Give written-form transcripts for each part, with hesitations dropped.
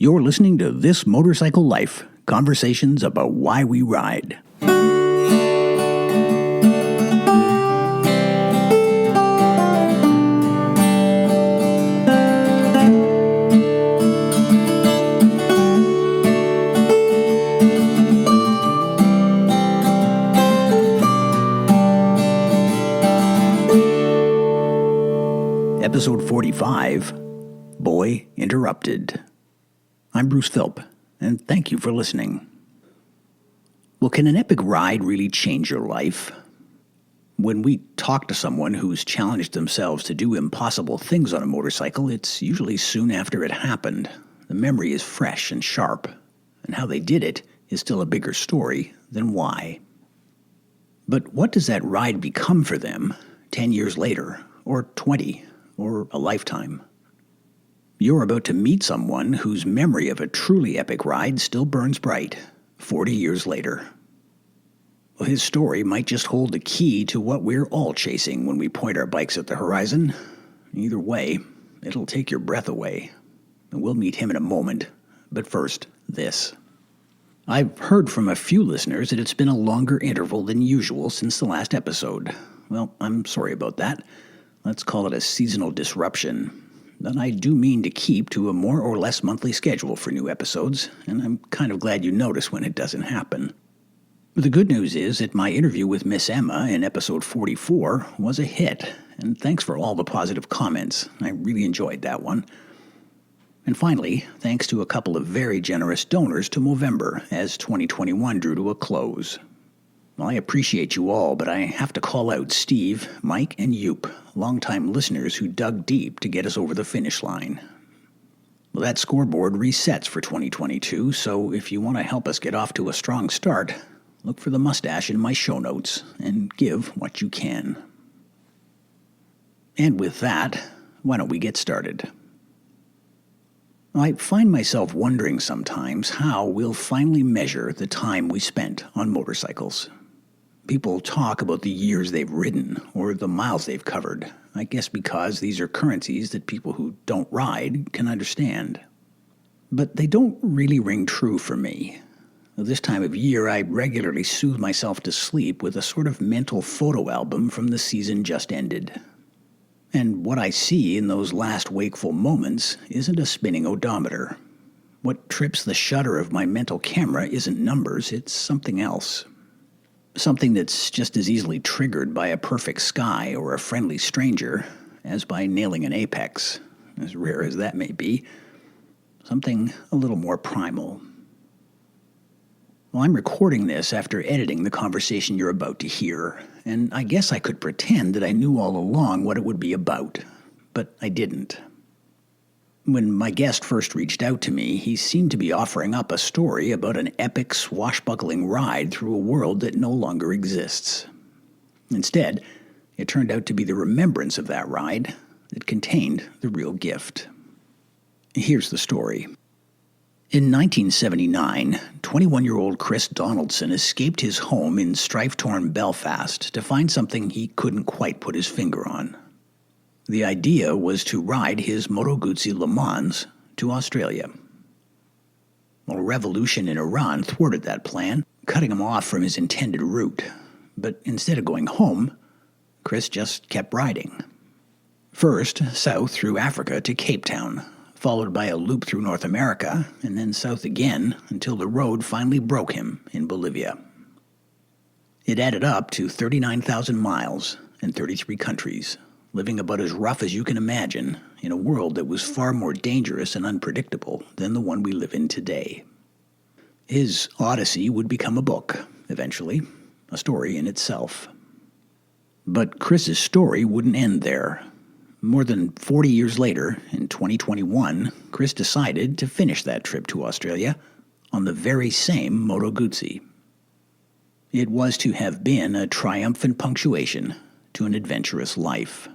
You're listening to This Motorcycle Life, conversations about why we ride. Episode 45, Boy Interrupted. I'm Bruce Philp, and thank you for listening. Well, can an epic ride really change your life? When we talk to someone who's challenged themselves to do impossible things on a motorcycle, it's usually soon after it happened. The memory is fresh and sharp, and how they did it is still a bigger story than why. But what does that ride become for them 10 years later, or 20, or a lifetime? You're about to meet someone whose memory of a truly epic ride still burns bright 40 years later. Well, his story might just hold the key to what we're all chasing when we point our bikes at the horizon. Either way, it'll take your breath away. And we'll meet him in a moment. But first, this. I've heard from a few listeners that it's been a longer interval than usual since the last episode. Well, I'm sorry about that. Let's call it a seasonal disruption. But I do mean to keep to a more or less monthly schedule for new episodes, and I'm kind of glad you notice when it doesn't happen. The good news is that my interview with Miss Emma in episode 44 was a hit, and thanks for all the positive comments. I really enjoyed that one. And finally, thanks to a couple of very generous donors to Movember as 2021 drew to a close. Well, I appreciate you all, but I have to call out Steve, Mike, and Yoop, longtime listeners who dug deep to get us over the finish line. Well, that scoreboard resets for 2022, so if you want to help us get off to a strong start, look for the mustache in my show notes and give what you can. And with that, why don't we get started? I find myself wondering sometimes how we'll finally measure the time we spent on motorcycles. People talk about the years they've ridden or the miles they've covered, I guess because these are currencies that people who don't ride can understand. But they don't really ring true for me. This time of year, I regularly soothe myself to sleep with a sort of mental photo album from the season just ended. And what I see in those last wakeful moments isn't a spinning odometer. What trips the shutter of my mental camera isn't numbers, it's something else. Something that's just as easily triggered by a perfect sky or a friendly stranger as by nailing an apex, as rare as that may be. Something a little more primal. Well, I'm recording this after editing the conversation you're about to hear, and I guess I could pretend that I knew all along what it would be about, but I didn't. When my guest first reached out to me, he seemed to be offering up a story about an epic, swashbuckling ride through a world that no longer exists. Instead, it turned out to be the remembrance of that ride that contained the real gift. Here's the story. In 1979, 21-year-old Chris Donaldson escaped his home in strife-torn Belfast to find something he couldn't quite put his finger on. The idea was to ride his Moto Guzzi Le Mans to Australia. Well, a revolution in Iran thwarted that plan, cutting him off from his intended route. But instead of going home, Chris just kept riding. First, south through Africa to Cape Town, followed by a loop through North America, and then south again until the road finally broke him in Bolivia. It added up to 39,000 miles and 33 countries, living about as rough as you can imagine in a world that was far more dangerous and unpredictable than the one we live in today. His odyssey would become a book, eventually, a story in itself. But Chris's story wouldn't end there. More than 40 years later, in 2021, Chris decided to finish that trip to Australia on the very same Moto Guzzi. It was to have been a triumphant punctuation to an adventurous life.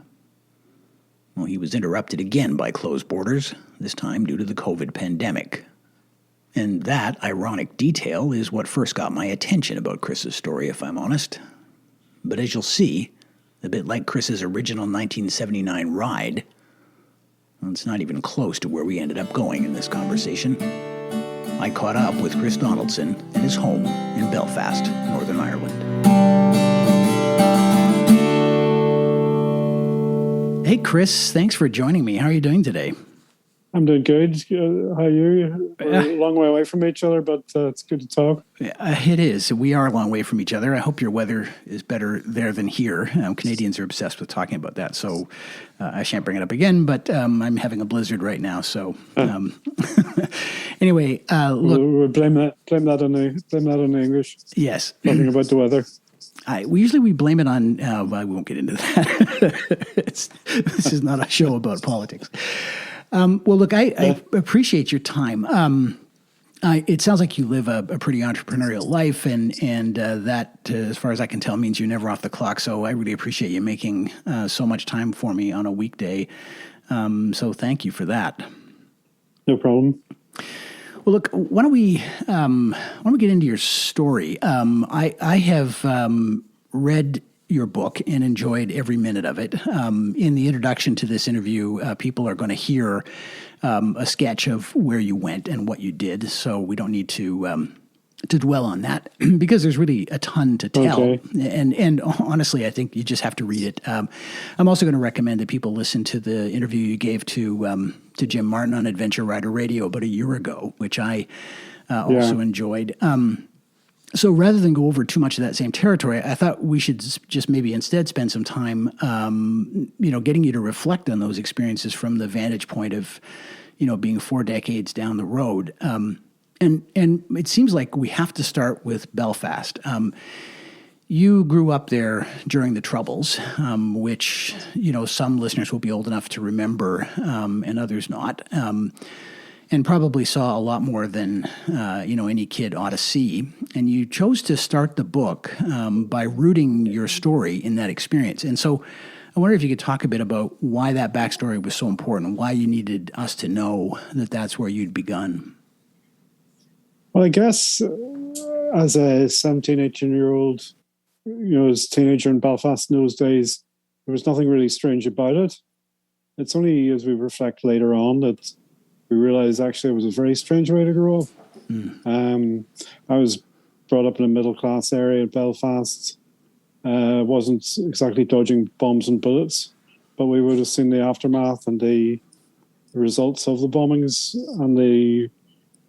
Well, he was interrupted again by closed borders, this time due to the COVID pandemic. And that ironic detail is what first got my attention about Chris's story, if I'm honest. But as you'll see, a bit like Chris's original 1979 ride, Well, it's not even close to where we ended up going in this conversation. I caught up with Chris Donaldson at his home in Belfast, Northern Ireland. Hey, Chris, thanks for joining me. How are you doing today? I'm doing good. How are you? We're a long way away from each other, but it's good to talk. It is. We are a long way from each other. I hope your weather is better there than here. Canadians are obsessed with talking about that, so I shan't bring it up again, but I'm having a blizzard right now. So anyway, look. We'll blame that on the English. Yes. Nothing about the weather. We blame it on, we won't get into that. This is not a show about politics. Well, look, I appreciate your time. It sounds like you live a pretty entrepreneurial life, and that, as far as I can tell, means you're never off the clock. So I really appreciate you making so much time for me on a weekday. So thank you for that. No problem. Well, look, why don't we get into your story? I have read your book and enjoyed every minute of it. In the introduction to this interview, people are going to hear a sketch of where you went and what you did, so we don't need to dwell on that because there's really a ton to tell. Okay. And honestly, I think you just have to read it. I'm also going to recommend that people listen to the interview you gave to Jim Martin on Adventure Rider Radio about a year ago, which I also enjoyed. So rather than go over too much of that same territory, I thought we should just maybe instead spend some time, getting you to reflect on those experiences from the vantage point of, being 4 decades down the road. And it seems like we have to start with Belfast. You grew up there during the Troubles, which, some listeners will be old enough to remember and others not. And probably saw a lot more than, any kid ought to see. And you chose to start the book by rooting your story in that experience. And so I wonder if you could talk a bit about why that backstory was so important, why you needed us to know that that's where you'd begun. Well, I guess as a 17, 18-year-old, as a teenager in Belfast in those days, there was nothing really strange about it. It's only as we reflect later on that we realized actually it was a very strange way to grow up. I was brought up in a middle-class area in Belfast. Wasn't exactly dodging bombs and bullets, but we would have seen the aftermath and the results of the bombings and the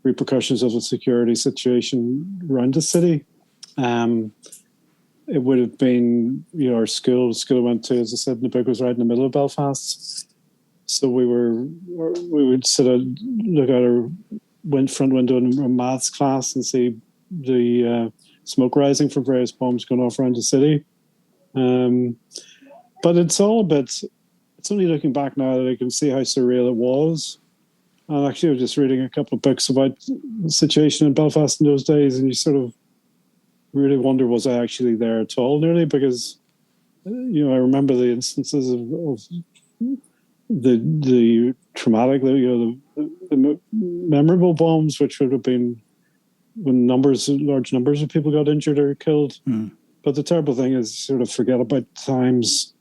repercussions of the security situation around the city. It would have been, our school I went to, as I said in the book, was right in the middle of Belfast. So we would look out our front window in a maths class and see the smoke rising from various bombs going off around the city. But it's only looking back now that I can see how surreal it was. And actually, I was just reading a couple of books about the situation in Belfast in those days, and you sort of really wonder, was I actually there at all nearly? Because, I remember the instances of the traumatic, the memorable bombs, which would have been when large numbers of people got injured or killed. But the terrible thing is sort of forget about times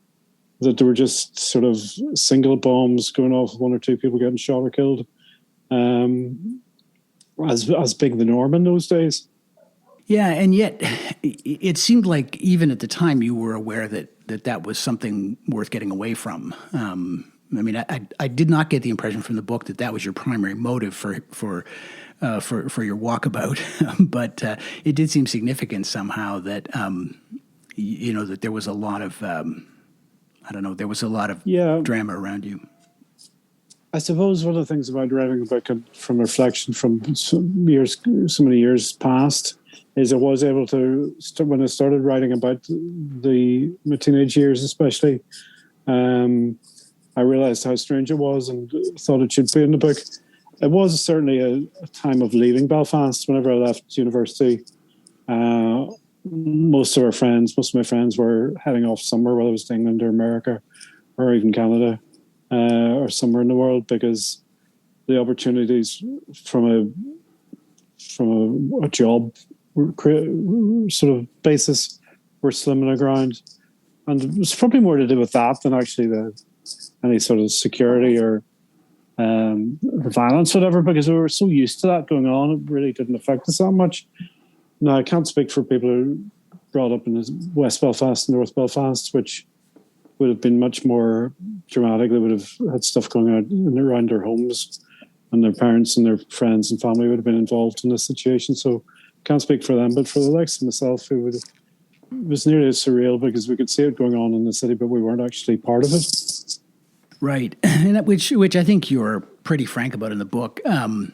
that there were just sort of single bombs going off, 1 or 2 people getting shot or killed, as being the norm in those days. Yeah, and yet it seemed like even at the time you were aware that was something worth getting away from. I did not get the impression from the book that was your primary motive for your walkabout, but it did seem significant somehow that that there was a lot of drama around you. I suppose one of the things about writing a book from reflection from so many years past is I was able to, when I started writing about my teenage years especially, I realized how strange it was and thought it should be in the book. It was certainly a time of leaving Belfast. Whenever I left university, most of my friends were heading off somewhere, whether it was to England or America or even Canada or somewhere in the world, because the opportunities from a job sort of basis were slim on the ground. And it was probably more to do with that than actually any sort of security or the violence, whatever, because we were so used to that going on, it really didn't affect us that much. Now, I can't speak for people who are brought up in West Belfast and North Belfast, which would have been much more dramatic. They would have had stuff going on in around their homes, and their parents and their friends and family would have been involved in this situation. So can't speak for them, but for the likes of myself, it was nearly as surreal because we could see it going on in the city, but we weren't actually part of it. Right, and which I think you're pretty frank about in the book. And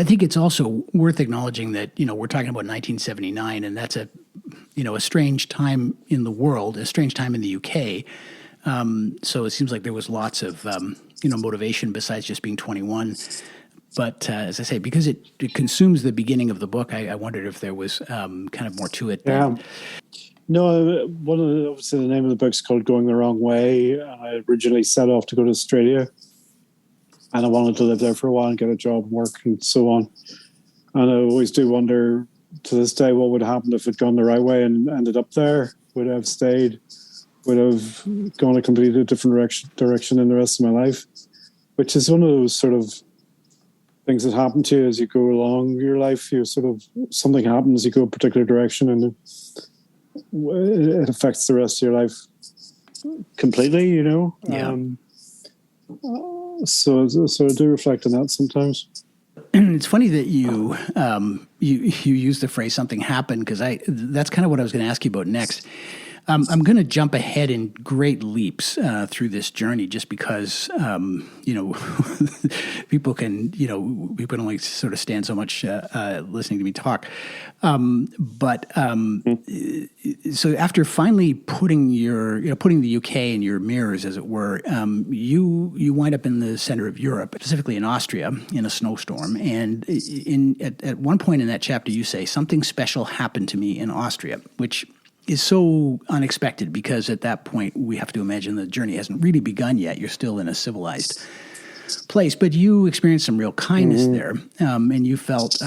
I think it's also worth acknowledging that, we're talking about 1979, and that's a strange time in the world, a strange time in the UK. So it seems like there was lots of, motivation besides just being 21. But as I say, because it consumes the beginning of the book, I wondered if there was kind of more to it. Yeah. No, obviously the name of the book's called Going the Wrong Way. I originally set off to go to Australia, and I wanted to live there for a while and get a job and work and so on. And I always do wonder to this day what would happen if it gone the right way and ended up there. Would I have stayed? Would I have gone a completely different direction in the rest of my life? Which is one of those sort of things that happen to you as you go along your life. You sort of, something happens, you go a particular direction, and it affects the rest of your life completely, Yeah. So I do reflect on that sometimes. It's funny that you use the phrase "something happened" because that's kind of what I was going to ask you about next. I'm going to jump ahead in great leaps through this journey, just because people can only sort of stand so much listening to me talk. So after finally putting the UK in your mirrors, as it were, you wind up in the center of Europe, specifically in Austria, in a snowstorm. And at one point in that chapter, you say something special happened to me in Austria, which is so unexpected because at that point we have to imagine the journey hasn't really begun yet. You're still in a civilized place, but you experienced some real kindness there, and you felt.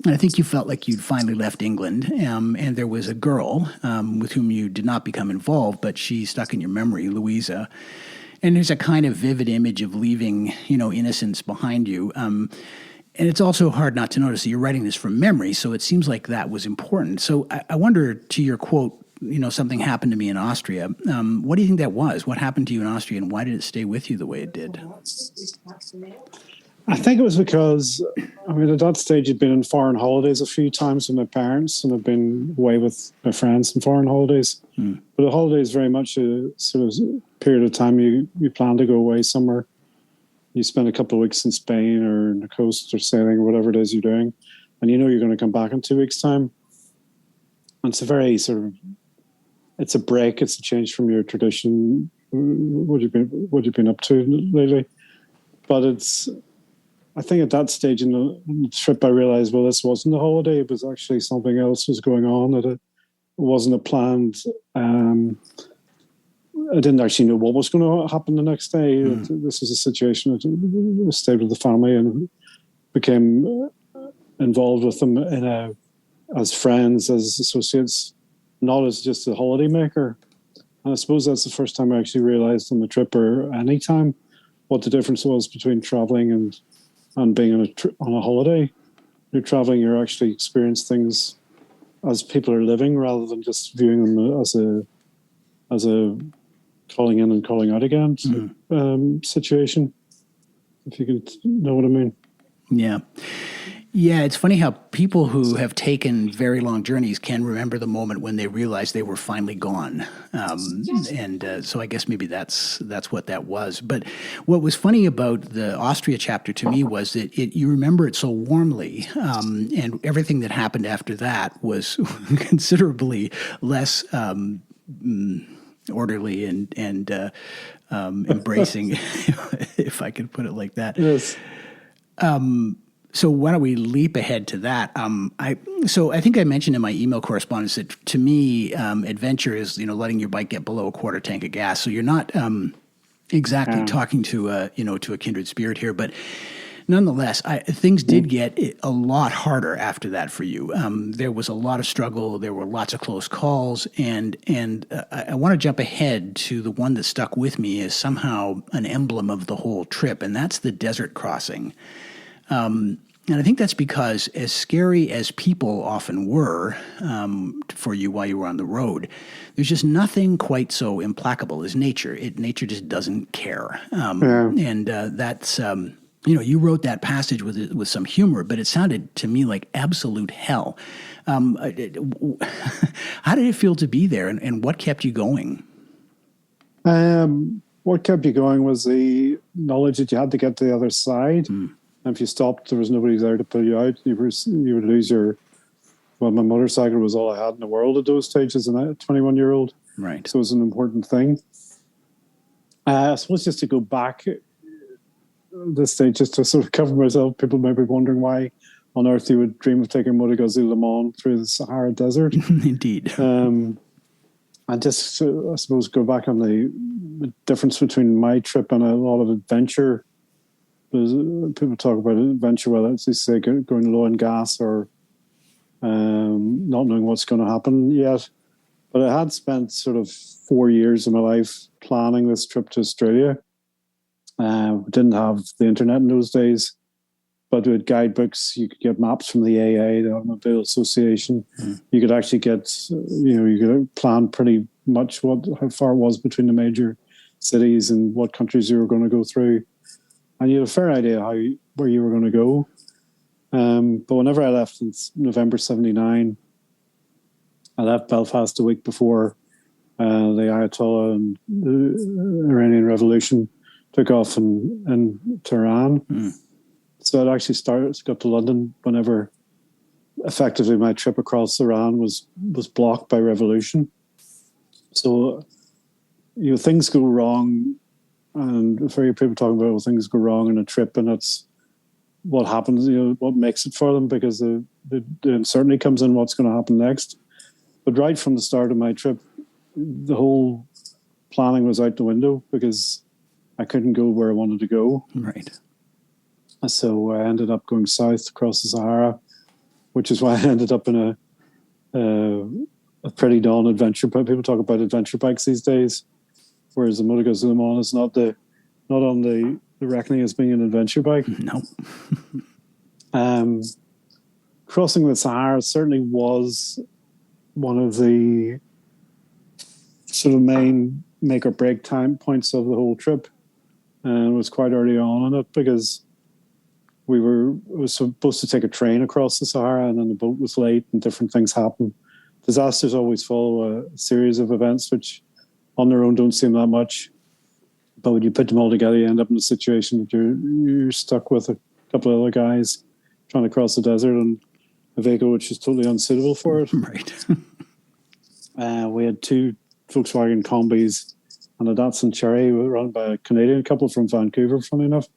I think you felt like you'd finally left England, and there was a girl with whom you did not become involved, but she stuck in your memory, Louisa. And there's a kind of vivid image of leaving, innocence behind you. And it's also hard not to notice that you're writing this from memory, so it seems like that was important. So I wonder, to your quote, something happened to me in Austria. What do you think that was? What happened to you in Austria, and why did it stay with you the way it did? I think it was because, at that stage, I'd been on foreign holidays a few times with my parents, and I've been away with my friends on foreign holidays. But a holiday is very much a sort of period of time you plan to go away somewhere. You spend a couple of weeks in Spain or on the coast or sailing or whatever it is you're doing, and you're going to come back in 2 weeks' time. And it's a very it's a break. It's a change from your tradition. What you've been up to lately? But I think at that stage in the trip, I realized, well, this wasn't a holiday. It was actually something else was going on. It wasn't a planned. I didn't actually know what was going to happen the next day. This was a situation. I stayed with the family and became involved with them as friends, as associates, not as just a holiday maker. And I suppose that's the first time I actually realized on the trip or any time what the difference was between traveling and being on a holiday. You're traveling, you're actually experiencing things as people are living rather than just viewing them as a calling in and calling out again situation, if you could know what I mean. Yeah. Yeah, it's funny how people who have taken very long journeys can remember the moment when they realized they were finally gone. So I guess maybe that's what that was. But what was funny about the Austria chapter to me was that you remember it so warmly, and everything that happened after that was considerably less orderly and embracing, if I could put it like that. Yes. So why don't we leap ahead to that? I think I mentioned in my email correspondence that to me, adventure is letting your bike get below a quarter tank of gas. So you're not exactly talking to a kindred spirit here, but Nonetheless, things did get a lot harder after that for you. There was a lot of struggle. There were lots of close calls, and I want to jump ahead to the one that stuck with me as somehow an emblem of the whole trip, and that's the desert crossing. And I think that's because, as scary as people often were for you while you were on the road, there's just nothing quite so implacable as nature. Nature just doesn't care. And that's, you wrote that passage with some humor, but it sounded to me like absolute hell. How did it feel to be there, and what kept you going? What kept you going was the knowledge that you had to get to the other side. And if you stopped, there was nobody there to pull you out. You would lose your... Well, my motorcycle was all I had in the world at those stages, and a 21-year-old. Right. So it was an important thing. I suppose just to go back at this stage, just to sort of cover myself, people might be wondering why on earth you would dream of taking Moto Gazoo Le Mans through the Sahara Desert. Indeed. And just, I suppose, go back on the difference between my trip and a lot of adventure. People talk about adventure, whether it's, they say, going low on gas or not knowing what's going to happen yet. But I had spent sort of 4 years of my life planning this trip to Australia. We didn't have the internet in those days, but we had guidebooks. You could get maps from the AA, the Automobile Association. You could actually get, you could plan pretty much how far it was between the major cities and what countries you were going to go through. And you had a fair idea where you were going to go. But whenever I left in November 79, I left Belfast a week before the Ayatollah and the Iranian Revolution took off in Tehran. So I'd actually got to London whenever effectively my trip across Iran was blocked by revolution. So, things go wrong. And very people talking about things go wrong in a trip, and that's what happens, what makes it for them, because the uncertainty comes in what's going to happen next. But right from the start of my trip, the whole planning was out the window because I couldn't go where I wanted to go. Right. So I ended up going south across the Sahara, which is why I ended up in a pretty dawn adventure. But people talk about adventure bikes these days, whereas the Moto Gazoo Le Mans is not on the reckoning as being an adventure bike. No. Crossing the Sahara certainly was one of the sort of main make or break time points of the whole trip. And it was quite early on in it because it was supposed to take a train across the Sahara, and then the boat was late and different things happened. Disasters always follow a series of events which on their own don't seem that much, but when you put them all together, you end up in a situation that you're stuck with a couple of other guys trying to cross the desert and a vehicle which is totally unsuitable for it. Right. We had 2 Volkswagen Combis and a Datsun Cherry run by a Canadian couple from Vancouver, funny enough.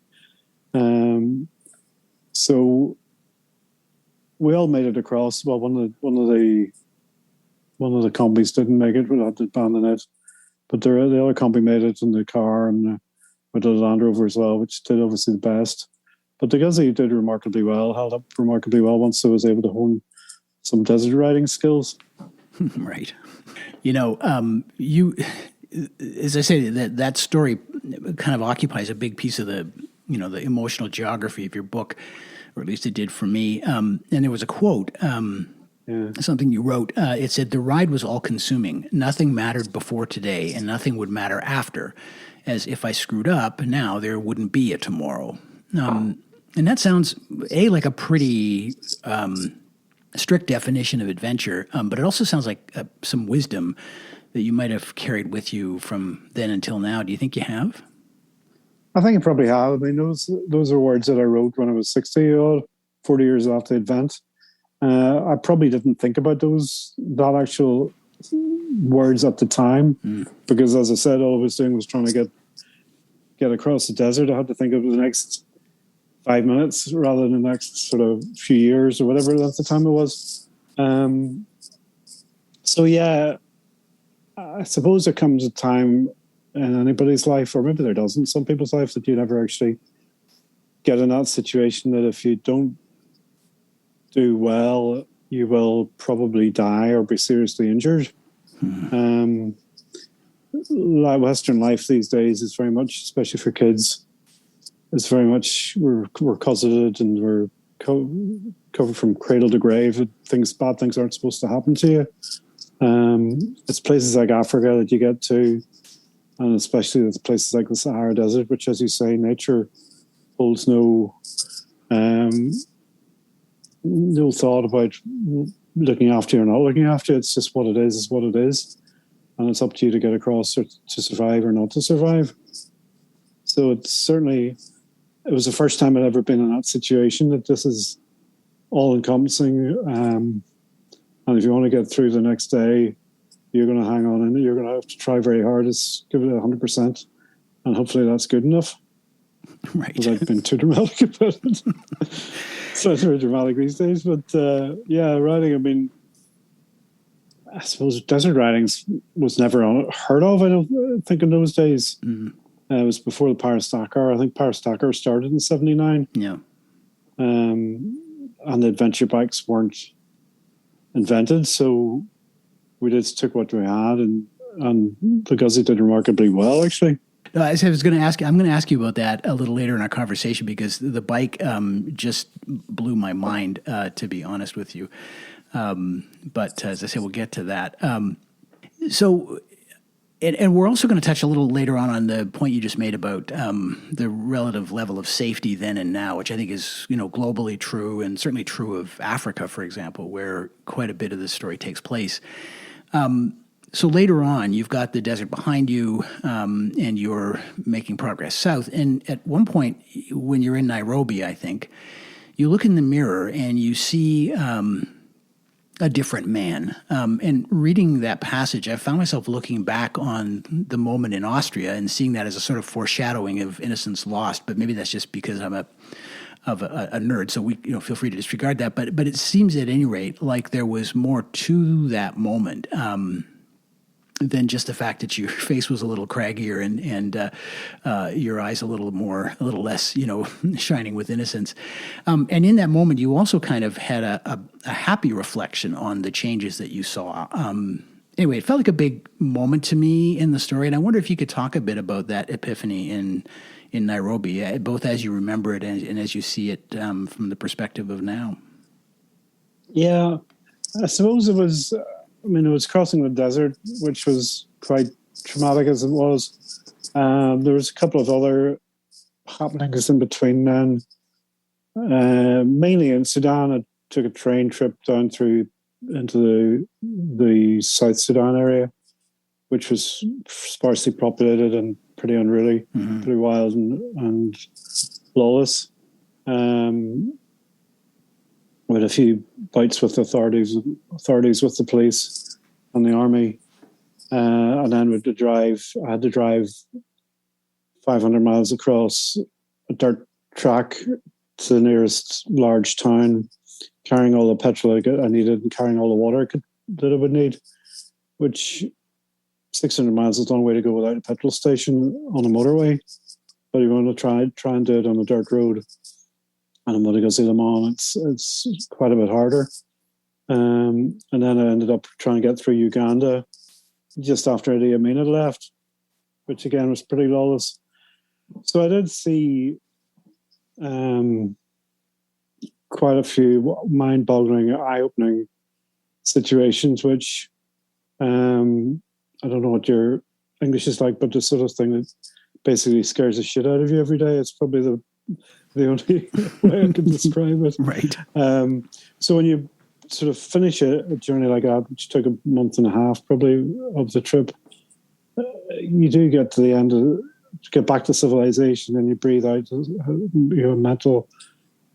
So we all made it across. Well, one of the Combis didn't make it. We had to abandon it. But the other Combi made it in the car, and we did a Land Rover as well, which did obviously the best. But the Gazoo did remarkably well, held up remarkably well once I was able to hone some desert riding skills. Right. You, as I say, that story kind of occupies a big piece of the emotional geography of your book, or at least it did for me. And there was a quote, something you wrote. It said, "The ride was all-consuming. Nothing mattered before today, and nothing would matter after. As if I screwed up, now there wouldn't be a tomorrow." And that sounds, like a pretty strict definition of adventure, but it also sounds like some wisdom that you might have carried with you from then until now. Do you think you have? I think I probably have. I mean, those are words that I wrote when I was 60, 40 years after the event. I probably didn't think about that actual words at the time, because, as I said, all I was doing was trying to get across the desert. I had to think of the next 5 minutes rather than the next sort of few years or whatever at the time it was. So yeah, I suppose there comes a time in anybody's life, or maybe there doesn't, some people's life, that you never actually get in that situation that if you don't do well, you will probably die or be seriously injured. Western life these days is very much, especially for kids, is very much we're cosseted and we're covered from cradle to grave. Bad things aren't supposed to happen to you. It's places like Africa that you get to, and especially it's places like the Sahara Desert, which, as you say, nature holds no thought about looking after you or not looking after you. It's just what it is what it is. And it's up to you to get across or to survive or not to survive. So it was the first time I'd ever been in that situation, that this is all encompassing. And if you want to get through the next day, you're going to hang on and you're going to have to try very hard. Give it 100%. And hopefully that's good enough. Right. Without being too dramatic about it. Sounds very dramatic these days. But riding, I mean, I suppose desert riding was never heard of, I don't think, in those days. It was before the Paris-Dakar. I think Paris-Dakar started in 1979. Yeah. And the adventure bikes weren't invented, so we just took what we had, and the Guzzi did remarkably well, actually. I was going to ask. I'm going to ask you about that a little later in our conversation, because the bike just blew my mind, to be honest with you. But as I say, we'll get to that. And we're also going to touch a little later on the point you just made about the relative level of safety then and now, which I think is, globally true, and certainly true of Africa, for example, where quite a bit of this story takes place. So later on, you've got the desert behind you, and you're making progress south. And at one point, when you're in Nairobi, I think, you look in the mirror and you see a different man. And reading that passage, I found myself looking back on the moment in Austria and seeing that as a sort of foreshadowing of Innocence Lost. But maybe that's just because I'm a nerd, so we feel free to disregard that. But it seems at any rate like there was more to that moment than just the fact that your face was a little craggier and your eyes a little less, shining with innocence. And in that moment, you also kind of had a happy reflection on the changes that you saw. Anyway, it felt like a big moment to me in the story, and I wonder if you could talk a bit about that epiphany in Nairobi, both as you remember it and as you see it from the perspective of now. Yeah, I suppose it was. It was crossing the desert, which was quite traumatic as it was. There was a couple of other happenings in between then. Mainly in Sudan, I took a train trip down into the South Sudan area, which was sparsely populated and pretty unruly, pretty wild and lawless. With a few bouts with authorities with the police and the army, and then I had to drive 500 miles across a dirt track to the nearest large town, carrying all the petrol I needed and carrying all the water that I would need, which 600 miles is a long way to go without a petrol station on a motorway. But you want to try and do it on a dirt road. And in Madagascar, it's quite a bit harder. And then I ended up trying to get through Uganda just after Idi Amin had left, which again was pretty lawless. So I did see quite a few mind-boggling, eye-opening situations, which I don't know what your English is like, but the sort of thing that basically scares the shit out of you every day. It's probably the only way I can describe it. Right. So when you sort of finish a journey like that, which took a month and a half probably of the trip, you do get to the end get back to civilization, and you breathe out your mental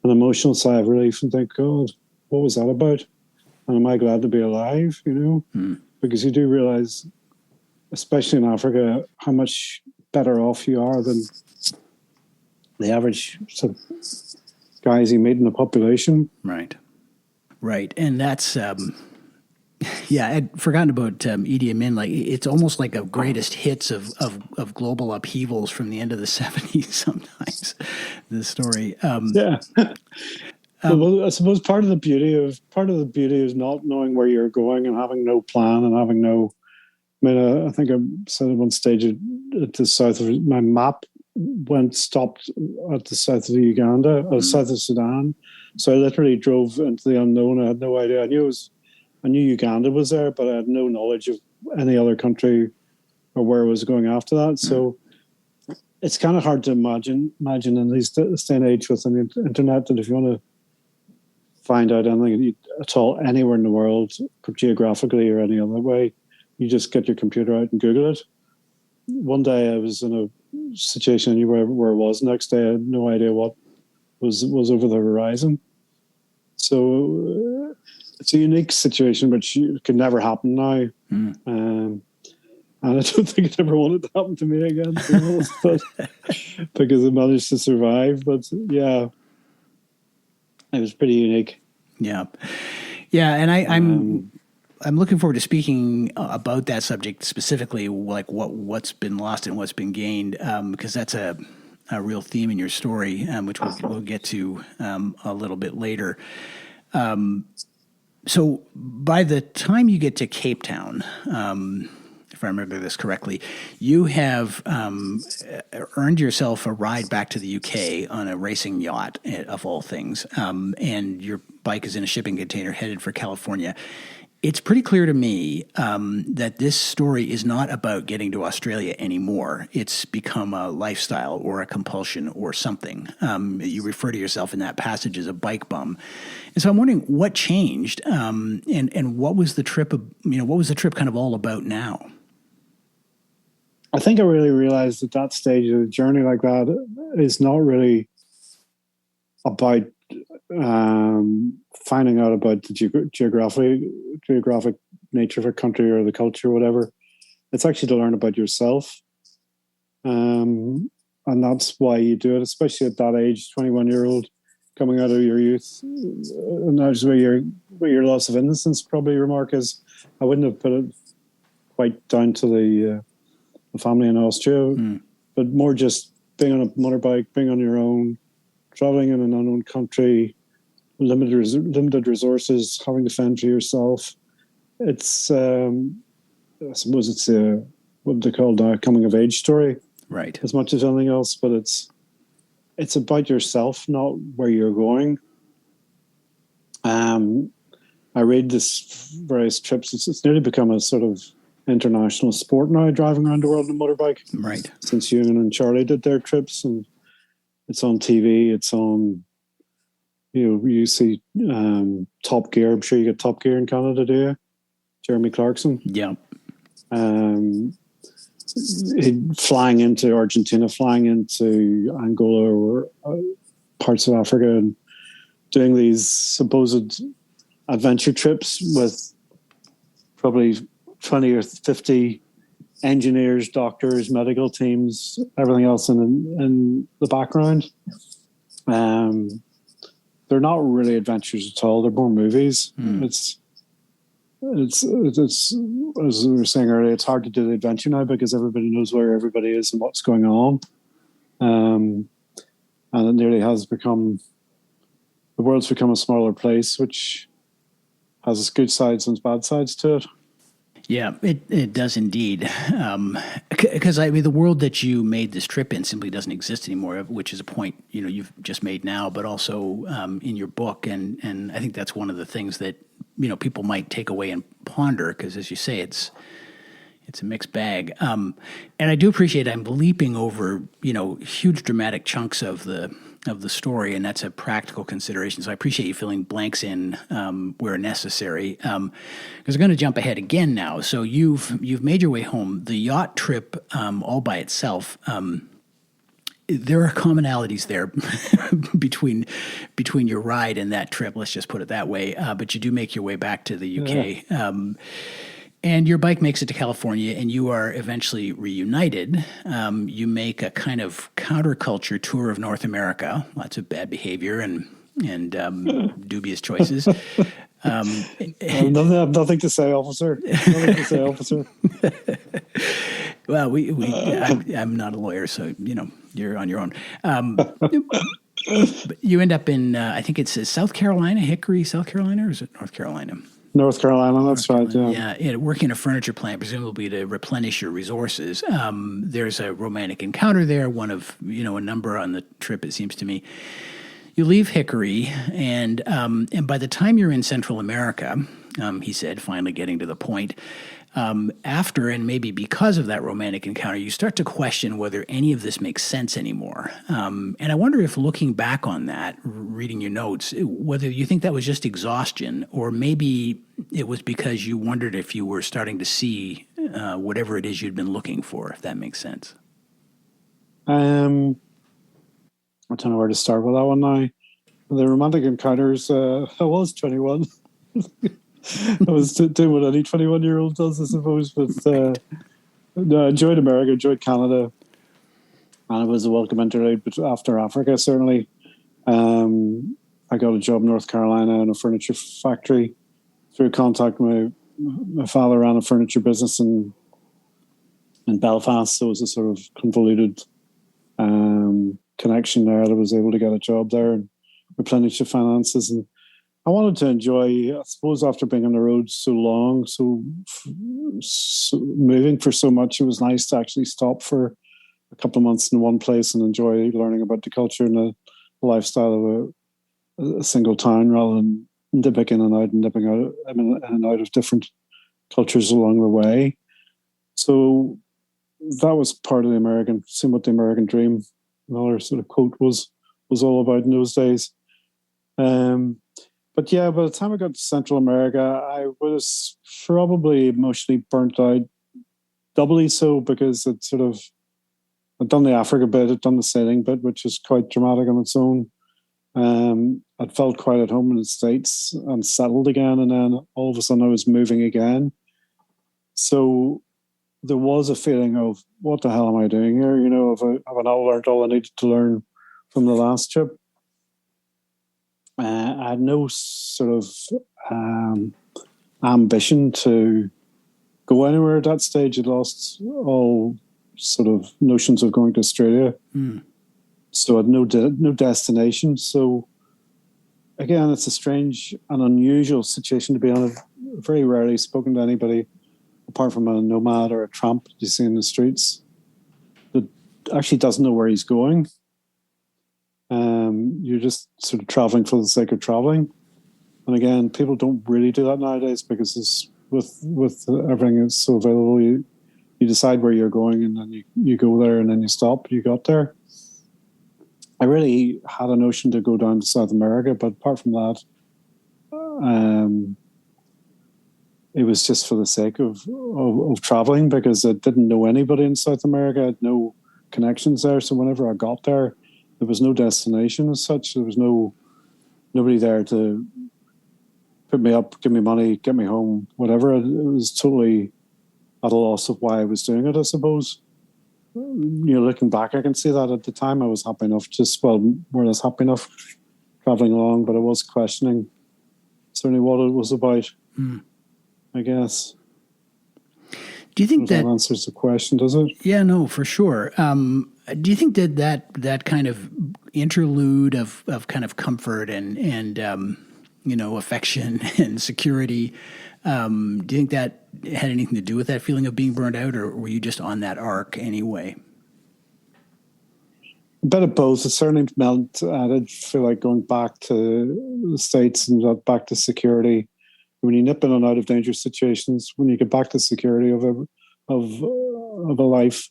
and emotional sigh of relief and think, God, what was that about? And am I glad to be alive, Because you do realize, especially in Africa, how much better off you are than the average sort of guys you meet in the population. Right. And that's Yeah, I'd forgotten about Idi Amin. Like, it's almost like a greatest hits of global upheavals from the end of the 70s sometimes, the story. Yeah. Well, I suppose part of the beauty is not knowing where you're going and having no plan and having no. I mean, I think I said at one stage at the south of my map stopped at the south of Uganda, south of Sudan. So I literally drove into the unknown. I had no idea. I knew Uganda was there, but I had no knowledge of any other country or where I was going after that. So it's kind of hard to imagine in this day and age with the internet that if you want to find out anything at all anywhere in the world, geographically or any other way, you just get your computer out and Google it. One day I was in a situation I knew where I was. Next day I had no idea what was over the horizon. So it's a unique situation which could never happen now. And I don't think it ever wanted to happen to me again, to be honest, but because I managed to survive. But yeah, it was pretty unique. Yeah. Yeah. And I'm looking forward to speaking about that subject specifically, like what's been lost and what's been gained, because that's a real theme in your story, which we'll get to a little bit later. So by the time you get to Cape Town, if I remember this correctly, you have earned yourself a ride back to the UK on a racing yacht, of all things, and your bike is in a shipping container headed for California. It's pretty clear to me that this story is not about getting to Australia anymore. It's become a lifestyle or a compulsion or something. You refer to yourself in that passage as a bike bum. And so I'm wondering what changed and what was the trip kind of all about now? I think I really realized at that stage of the journey like that is not really about finding out about the geographic nature of a country or the culture or whatever. It's actually to learn about yourself. And that's why you do it, especially at that age, 21-year-old, coming out of your youth. And that's where your loss of innocence probably remark is. I wouldn't have put it quite down to the family in Austria, but more just being on a motorbike, being on your own, traveling in an unknown country, limited resources, having to fend for yourself. It's, I suppose it's what they call a coming of age story, right? As much as anything else, but it's about yourself, not where you're going. I read this various trips. It's nearly become a sort of international sport now, driving around the world on a motorbike. Right. Since Ewan and Charlie did their trips, and it's on TV, it's on, you see Top Gear. I'm sure you get Top Gear in Canada, do you? Jeremy Clarkson. Yeah. Flying into Argentina, flying into Angola or parts of Africa and doing these supposed adventure trips with probably 20 or 50 engineers, doctors, medical teams, everything else in the background. They're not really adventures at all. They're more movies. It's as we were saying earlier, it's hard to do the adventure now because everybody knows where everybody is and what's going on. And it nearly has become, the world's become a smaller place, which has its good sides and its bad sides to it. Yeah, it does indeed. Because I mean, the world that you made this trip in simply doesn't exist anymore, which is a point you've just made now, but also in your book, and I think that's one of the things that people might take away and ponder, because as you say, it's a mixed bag. And I do appreciate I'm leaping over huge dramatic chunks of the story, and that's a practical consideration. So I appreciate you filling blanks in where necessary. Because I'm going to jump ahead again now. So you've made your way home. The yacht trip, all by itself, there are commonalities there between your ride and that trip. Let's just put it that way. But you do make your way back to the UK. Yeah. And your bike makes it to California, and you are eventually reunited. You make a kind of counterculture tour of North America, lots of bad behavior and dubious choices. Nothing to say, officer. Nothing to say, officer. Well, I'm not a lawyer, so you're on your own. But you end up in I think it's South Carolina, Hickory, South Carolina, or is it North Carolina? North Carolina, that's right. Yeah, working in a furniture plant, presumably to replenish your resources. There's a romantic encounter there, one of a number on the trip, it seems to me. You leave Hickory, and by the time you're in Central America, he said, finally getting to the point, after and maybe because of that romantic encounter, you start to question whether any of this makes sense anymore. And I wonder if looking back on that, reading your notes, whether you think that was just exhaustion, or maybe it was because you wondered if you were starting to see whatever it is you'd been looking for, if that makes sense. I don't know where to start with that one now. The romantic encounters, I was 21. I was doing what any 21-year-old does, I suppose. But no, I enjoyed America, enjoyed Canada. And it was a welcome interlude. But after Africa, certainly, I got a job in North Carolina in a furniture factory. Through contact, my father ran a furniture business in Belfast. So it was a sort of convoluted connection there. I was able to get a job there and replenish the finances. And I wanted to enjoy, I suppose, after being on the road so long, so moving for so much, it was nice to actually stop for a couple of months in one place and enjoy learning about the culture and the lifestyle of a single town, rather than dipping in and out and dipping out in and out of different cultures along the way. So that was part of seeing what the American dream, another sort of quote, was all about in those days. But yeah, by the time I got to Central America, I was probably emotionally burnt out, doubly so, because I'd done the Africa bit, I'd done the sailing bit, which was quite dramatic on its own. I'd felt quite at home in the States and settled again, and then all of a sudden I was moving again. So there was a feeling of, what the hell am I doing here? Have I not learned all I needed to learn from the last trip? I had no sort of ambition to go anywhere at that stage. I'd lost all sort of notions of going to Australia. So I had no destination. So again, it's a strange and unusual situation to be in. I've very rarely spoken to anybody, apart from a nomad or a tramp you see in the streets, that actually doesn't know where he's going. You're just sort of traveling for the sake of traveling. And again, people don't really do that nowadays, because it's with everything that's so available, you decide where you're going and then you go there and then you stop. You got there. I really had a notion to go down to South America, but apart from that, it was just for the sake of traveling, because I didn't know anybody in South America. I had no connections there. So whenever I got there was no destination as such. There was nobody there to put me up, give me money, get me home, whatever. It was totally at a loss of why I was doing it, I suppose. Looking back, I can see that at the time I was happy enough, more or less happy enough traveling along, but I was questioning certainly what it was about, I guess. Do you think that answers the question, does it? Yeah, no, for sure. Do you think that kind of interlude of kind of comfort and affection and security, do you think that had anything to do with that feeling of being burned out, or were you just on that arc anyway? A bit of both. It certainly meant I did feel like going back to the States and back to security. When you nip in and out of dangerous situations, when you get back to security of a life,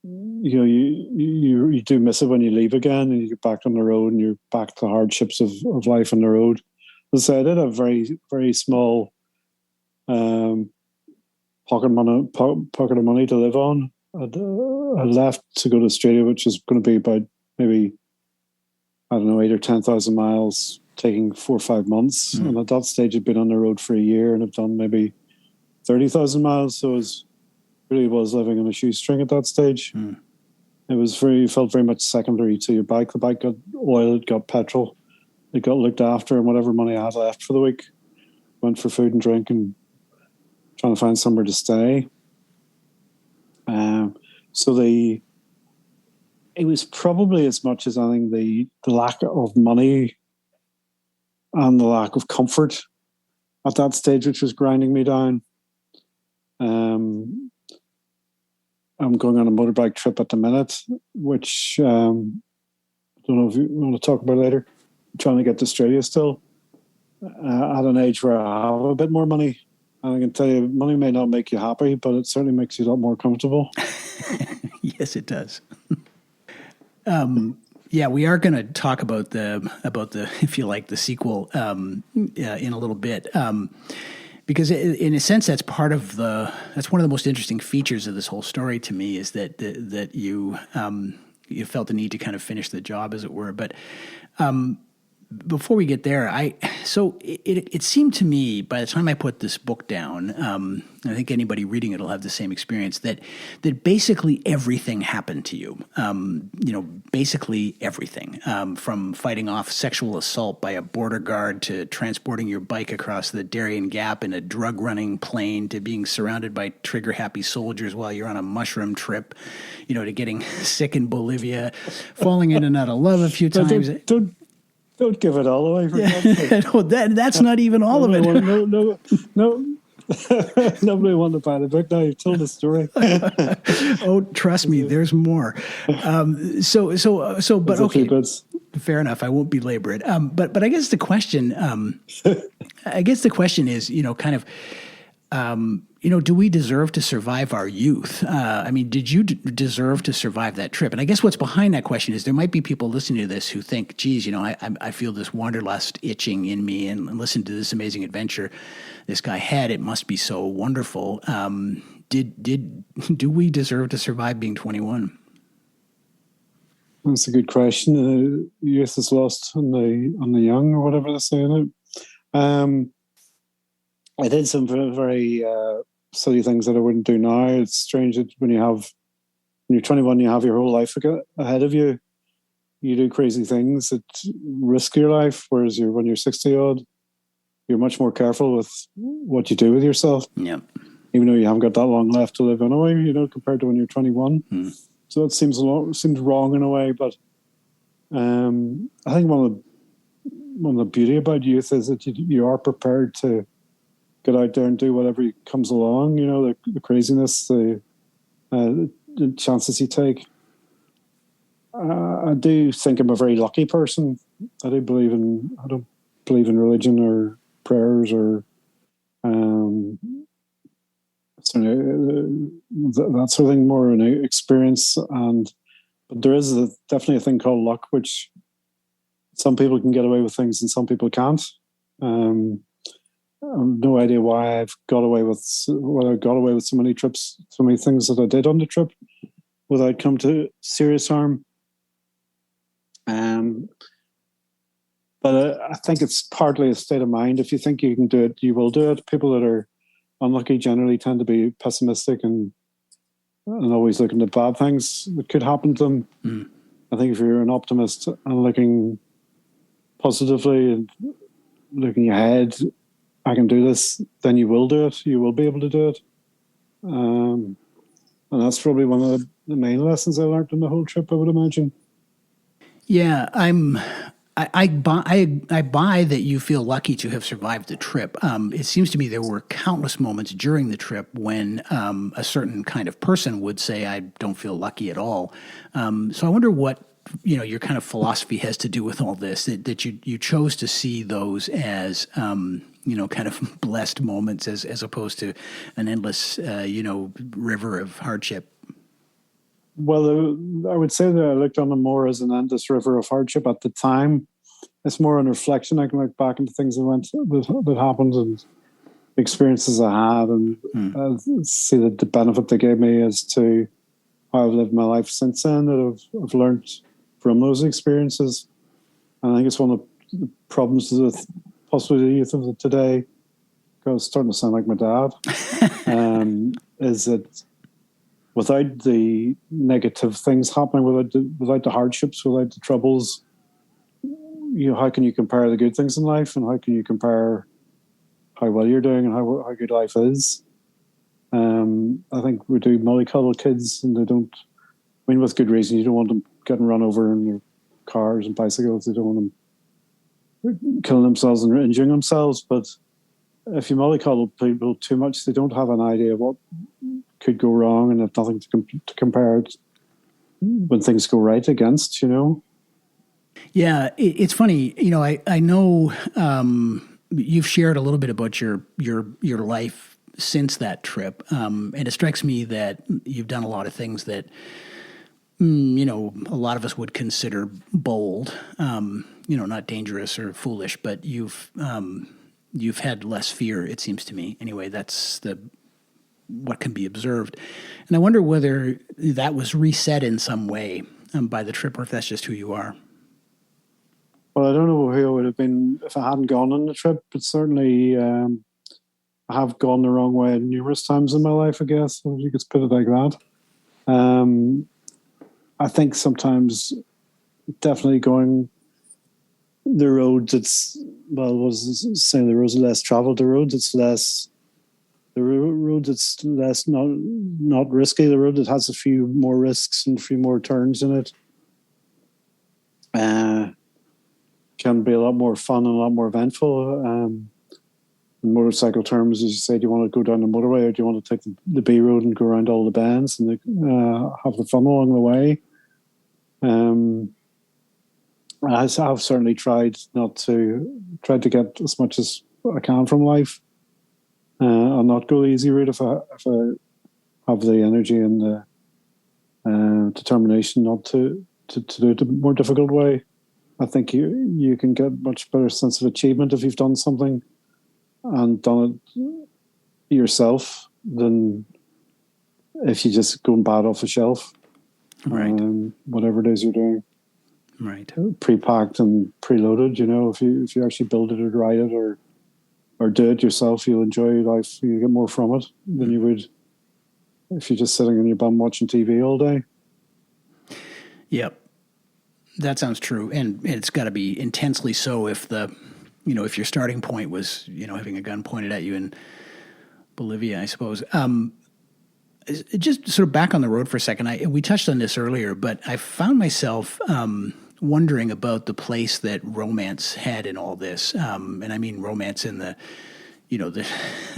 you do miss it when you leave again and you get back on the road and you're back to the hardships of life on the road. As I said, I did have very, very small pocket of money to live on. I left to go to Australia, which was going to be about maybe, 8 or 10,000 miles, taking 4 or 5 months. And at that stage, I'd been on the road for a year and I've done maybe 30,000 miles. So I really was living on a shoestring at that stage. It felt very much secondary to your bike. The bike got oil, it got petrol. It got looked after, and whatever money I had left for the week went for food and drink and trying to find somewhere to stay. So it was probably as much as anything the lack of money and the lack of comfort at that stage, which was grinding me down. I'm going on a motorbike trip at the minute, which I don't know if you want to talk about later. I'm trying to get to Australia still at an age where I have a bit more money. And I can tell you, money may not make you happy, but it certainly makes you a lot more comfortable. Yes, it does. Yeah, we are going to talk about the if you like the sequel in a little bit, because in a sense that's one of the most interesting features of this whole story to me is that you felt the need to kind of finish the job, as it were, but. Before we get there, it seemed to me by the time I put this book down, I think anybody reading it will have the same experience that basically everything happened to you. Basically everything, from fighting off sexual assault by a border guard to transporting your bike across the Darien Gap in a drug-running plane to being surrounded by trigger-happy soldiers while you're on a mushroom trip, to getting sick in Bolivia, falling in and out of love a few times. Don't give it all away. For no, that's not even all of it. No. Nobody wanted to buy the book. Now you've told the story. Oh, trust me, there's more. But okay, fair enough. I won't belabor it. But I guess the question, is, kind of. Do we deserve to survive our youth? Did you deserve to survive that trip? And I guess what's behind that question is there might be people listening to this who think, geez, I feel this wanderlust itching in me and listen to this amazing adventure this guy had. It must be so wonderful. Do we deserve to survive being 21? That's a good question. Youth is lost on the young, or whatever they say in it. I did some very, very silly things that I wouldn't do now. It's strange that when you're 21, you have your whole life ahead of you. You do crazy things that risk your life, whereas when you're 60-odd, you're much more careful with what you do with yourself. Yeah. Even though you haven't got that long left to live anyway, compared to when you're 21. So it seems wrong in a way, but I think one of the beauty about youth is that you are prepared to get out there and do whatever comes along, the craziness, the chances you take. I do think I'm a very lucky person. I don't believe in religion or prayers or that sort of thing, more an experience. But there is definitely a thing called luck, which some people can get away with things and some people can't. I have no idea why I got away with so many trips, so many things that I did on the trip without come to serious harm. But I think it's partly a state of mind. If you think you can do it, you will do it. People that are unlucky generally tend to be pessimistic and always looking at bad things that could happen to them. I think if you're an optimist and looking positively and looking ahead, I can do this, then you will do it. You will be able to do it. And that's probably one of the main lessons I learned on the whole trip, I would imagine. Yeah, I buy that you feel lucky to have survived the trip. It seems to me there were countless moments during the trip when a certain kind of person would say, I don't feel lucky at all. So I wonder what your kind of philosophy has to do with all this, that you chose to see those as kind of blessed moments as opposed to an endless river of hardship. Well, I would say that I looked on them more as an endless river of hardship at the time. It's more an reflection. I can look back into things that happened and experiences I had and see the benefit they gave me as to how I've lived my life since then, that I've learned from those experiences. And I think it's one of the problems with possibly the youth of today, because it's starting to sound like my dad, is that without the negative things happening, without the hardships, without the troubles, how can you compare the good things in life, and how can you compare how well you're doing and how good life is. I think we do mollycoddle kids, and they don't. I mean, with good reason. You don't want them getting run over in their cars and bicycles. You don't want them killing themselves and injuring themselves. But if you mollycoddle people too much, they don't have an idea what could go wrong, and have nothing to compare it when things go right against. Yeah, it's funny. I know you've shared a little bit about your life since that trip, and it strikes me that you've done a lot of things that a lot of us would consider bold. Not dangerous or foolish, but you've had less fear. It seems to me, anyway. That's what can be observed, and I wonder whether that was reset in some way by the trip, or if that's just who you are. Well, I don't know who I would have been if I hadn't gone on the trip, but certainly I have gone the wrong way numerous times in my life, I guess, if you could put it like that. I think sometimes definitely going the road that's, was saying the roads are less traveled, the road that's less not risky, the road that has a few more risks and a few more turns in it. Can be a lot more fun and a lot more eventful. In motorcycle terms, as you say, do you want to go down the motorway, or do you want to take the B road and go around all the bends and have the fun along the way? I've certainly tried to get as much as I can from life. I'll not go the easy route if I have the energy and the determination not to do it the more difficult way. I think you can get much better sense of achievement if you've done something and done it yourself than if you just go and buy it off the shelf. Right. Whatever it is you're doing. Right. Pre-packed and preloaded, if you actually build it or ride it or do it yourself, you'll enjoy life. You get more from it than you would if you're just sitting on your bum watching TV all day. Yep. That sounds true. And it's got to be intensely so if if your starting point was, having a gun pointed at you in Bolivia, I suppose. Just sort of back on the road for a second. We touched on this earlier, but I found myself wondering about the place that romance had in all this. And I mean romance in the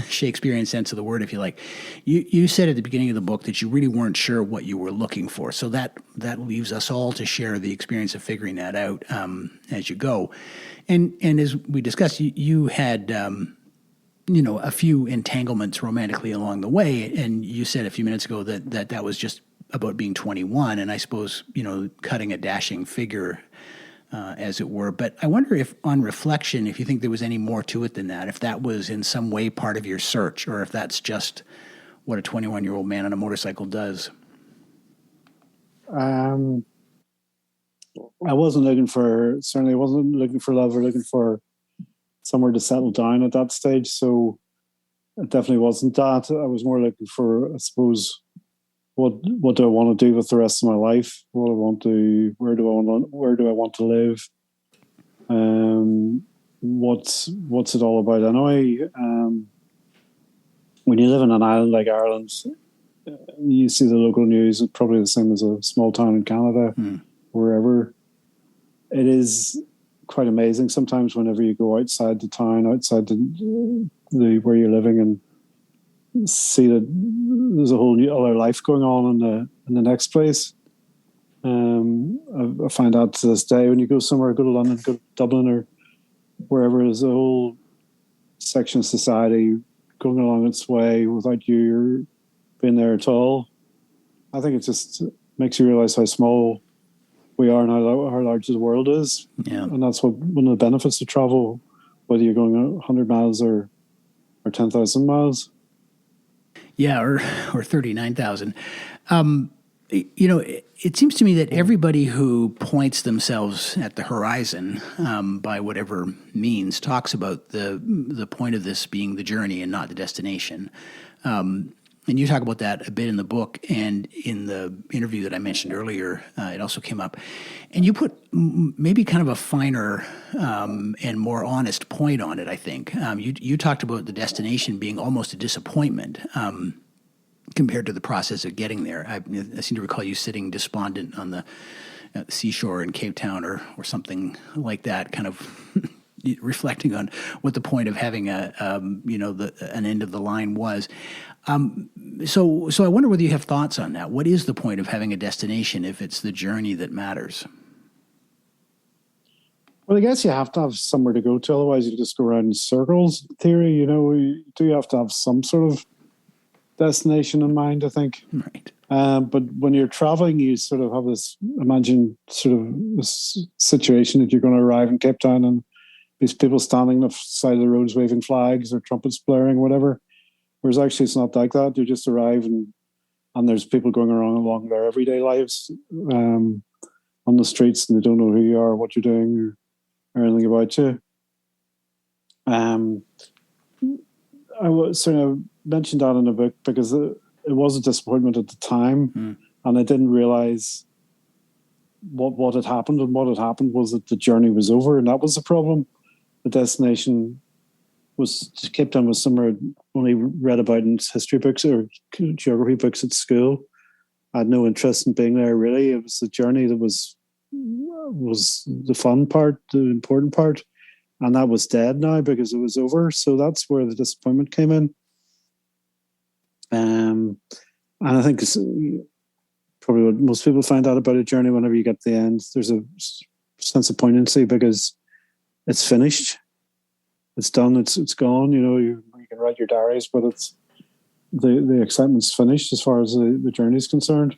Shakespearean sense of the word, if you like. You said at the beginning of the book that you really weren't sure what you were looking for. So that leaves us all to share the experience of figuring that out as you go. And as we discussed, you had a few entanglements romantically along the way. And you said a few minutes ago that was just about being 21, and I suppose cutting a dashing figure. As it were. But I wonder if, on reflection, if you think there was any more to it than that, if that was in some way part of your search, or if that's just what a 21-year-old man on a motorcycle does. I wasn't looking for love or looking for somewhere to settle down at that stage. So it definitely wasn't that. I was more looking for, I suppose, what do I want to do with the rest of my life? Where do I want to live? What's it all about anyway? When you live in an island like Ireland, you see the local news. It's probably the same as a small town in Canada, wherever. It is quite amazing sometimes whenever you go outside the town, outside the where you're living, and see that there's a whole new other life going on in the next place. I find out to this day when you go somewhere, go to London, go to Dublin, or wherever, there's a whole section of society going along its way without you being there at all. I think it just makes you realize how small we are and how large the world is. Yeah. And that's one of the benefits of travel, whether you're going 100 miles or 10,000 miles. Yeah, or 39,000. It seems to me that everybody who points themselves at the horizon by whatever means talks about the point of this being the journey and not the destination. And And you talk about that a bit in the book, and in the interview that I mentioned earlier, it also came up. And you put maybe kind of a finer and more honest point on it, I think. You talked about the destination being almost a disappointment compared to the process of getting there. I seem to recall you sitting despondent on the seashore in Cape Town or something like that, kind of reflecting on what the point of having an end of the line was. So I wonder whether you have thoughts on that. What is the point of having a destination if it's the journey that matters? Well, I guess you have to have somewhere to go to, otherwise you just go around in circles. Theory, you do have to have some sort of destination in mind, I think. Right. But when you're traveling, you sort of have this this situation that you're going to arrive in Cape Town and these people standing on the side of the roads waving flags or trumpets blaring, whatever. Whereas actually it's not like that. You just arrive and there's people going around along their everyday lives on the streets, and they don't know who you are, what you're doing, or anything about you. I sort of mentioned that in the book because it was a disappointment at the time, and I didn't realize what had happened. And what had happened was that the journey was over, and that was the problem. The destination was Cape Town was somewhere I'd only read about in history books or geography books at school. I had no interest in being there, really. It was the journey that was the fun part, the important part. And that was dead now because it was over. So that's where the disappointment came in. And I think it's probably what most people find out about a journey whenever you get to the end. There's a sense of poignancy because it's finished. It's done. It's gone. You can write your diaries, but it's the excitement's finished as far as the journey is concerned.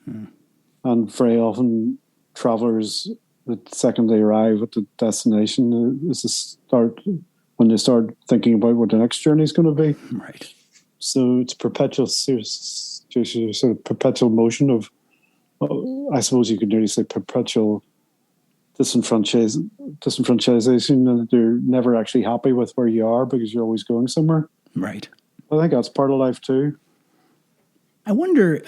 And very often, travelers, the second they arrive at the destination, is the start when they start thinking about what the next journey is going to be. Right. So it's perpetual, sort of perpetual motion of, I suppose you could nearly say perpetual disenfranchisation, and you're never actually happy with where you are because you're always going somewhere. Right. I think that's part of life too. I wonder.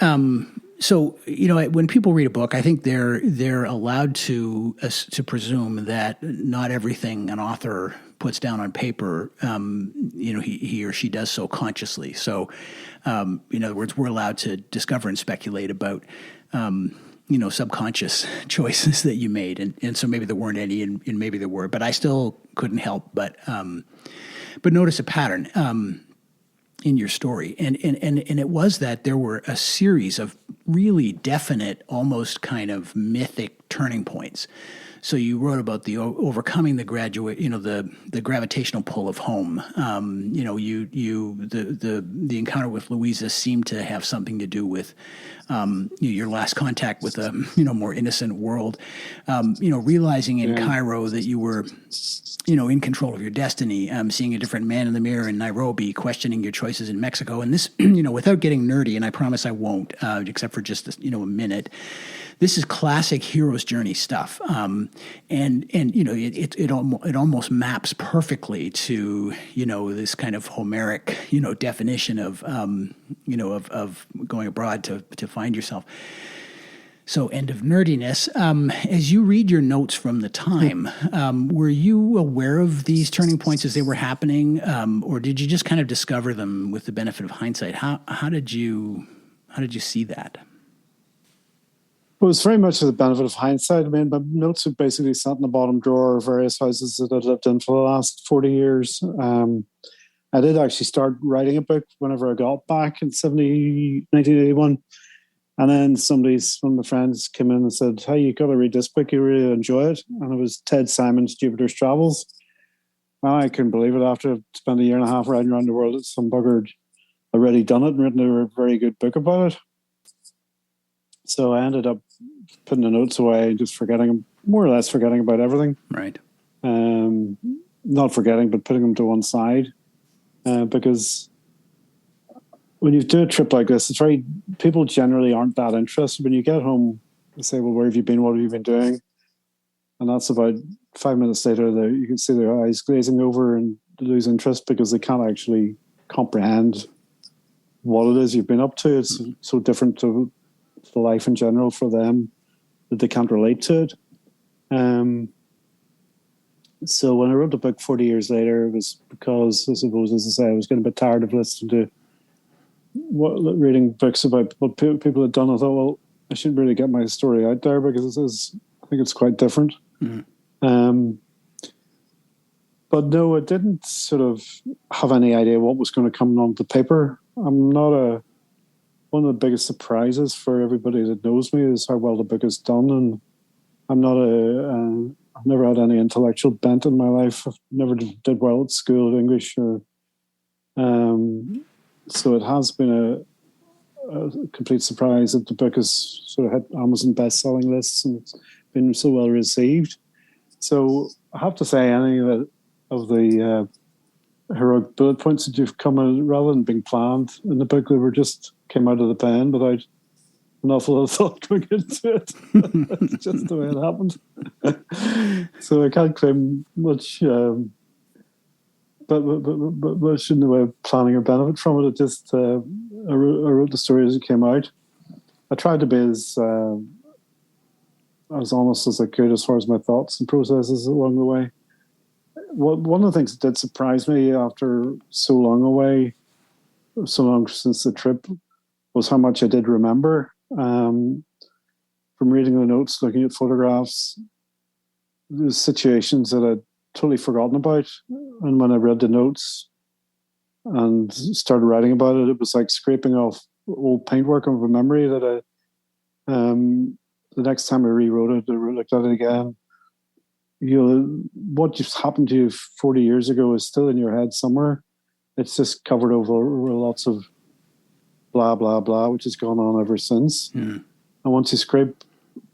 So when people read a book, I think they're allowed to presume that not everything an author puts down on paper, he or she does so consciously. So, in other words, we're allowed to discover and speculate about. Subconscious choices that you made. And so maybe there weren't any and maybe there were, but I still couldn't help but notice a pattern in your story. And it was that there were a series of really definite, almost kind of mythic turning points. So you wrote about the overcoming the the gravitational pull of home. The encounter with Louisa seemed to have something to do with your last contact with a more innocent world. Realizing in Cairo that you were in control of your destiny. Seeing a different man in the mirror in Nairobi, questioning your choices in Mexico, and this without getting nerdy, and I promise I won't, except for just a minute. This is classic hero's journey stuff, it almost maps perfectly to this kind of Homeric definition of of going abroad to find yourself. So, end of nerdiness. As you read your notes from the time, were you aware of these turning points as they were happening, or did you just kind of discover them with the benefit of hindsight? How did you see that? Well, it was very much to the benefit of hindsight. I mean, my notes had basically sat in the bottom drawer of various houses that I'd lived in for the last 40 years. I did actually start writing a book whenever I got back in 1981. And then one of my friends came in and said, "Hey, you got to read this book. You really enjoy it." And it was Ted Simon's Jupiter's Travels. Well, I couldn't believe it. After I spent a year and a half riding around the world, some bugger had already done it and written a very good book about it. So I ended up putting the notes away, just more or less forgetting about everything. Right. Not forgetting, but putting them to one side. Because when you do a trip like this, people generally aren't that interested. When you get home, they say, "Well, where have you been? What have you been doing?" And that's about 5 minutes later, you can see their eyes glazing over and lose interest because they can't actually comprehend what it is you've been up to. It's so different to life in general for them that they can't relate to it. So when I wrote the book 40 years later, it was because, I suppose, as I say, I was getting a bit tired of listening to reading books about what people had done. I thought, well, I should really get my story out there because I think it's quite different. Mm-hmm. But no, I didn't sort of have any idea what was going to come on the paper. I'm not one of the biggest surprises for everybody that knows me is how well the book is done. And I'm not I've never had any intellectual bent in my life. I've never did well at school, English, or, so it has been a complete surprise that the book has sort of hit Amazon best-selling lists and it's been so well received. So I have to say, any of the heroic bullet points that you've come out, rather than being planned in the book, they were just came out of the pen without an awful lot of thought going into it. It's just the way it happened. So I can't claim much, but much in the way of planning or benefit from it. It just I wrote the story as it came out. I tried to be as honest as I could as far as my thoughts and processes along the way. One of the things that did surprise me after so long since the trip, was how much I did remember. From reading the notes, looking at photographs, the situations that I'd totally forgotten about. And when I read the notes and started writing about it, it was like scraping off old paintwork of a memory that the next time I rewrote it, I looked at it again. What just happened to you 40 years ago is still in your head somewhere. It's just covered over lots of blah, blah, blah, which has gone on ever since. Mm. And once you scrape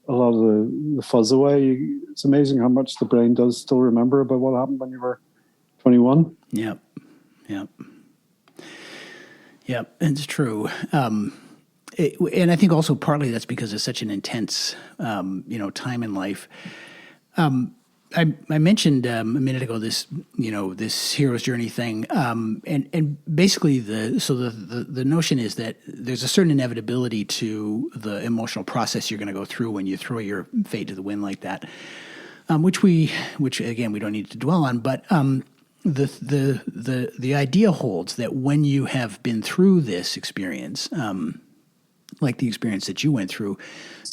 a lot of the fuzz away, it's amazing how much the brain does still remember about what happened when you were 21. Yep. It's true. And I think also partly that's because it's such an intense, time in life. I mentioned a minute ago this hero's journey thing, and basically the notion is that there's a certain inevitability to the emotional process you're going to go through when you throw your fate to the wind like that, which again we don't need to dwell on, but the idea holds that when you have been through this experience, like the experience that you went through,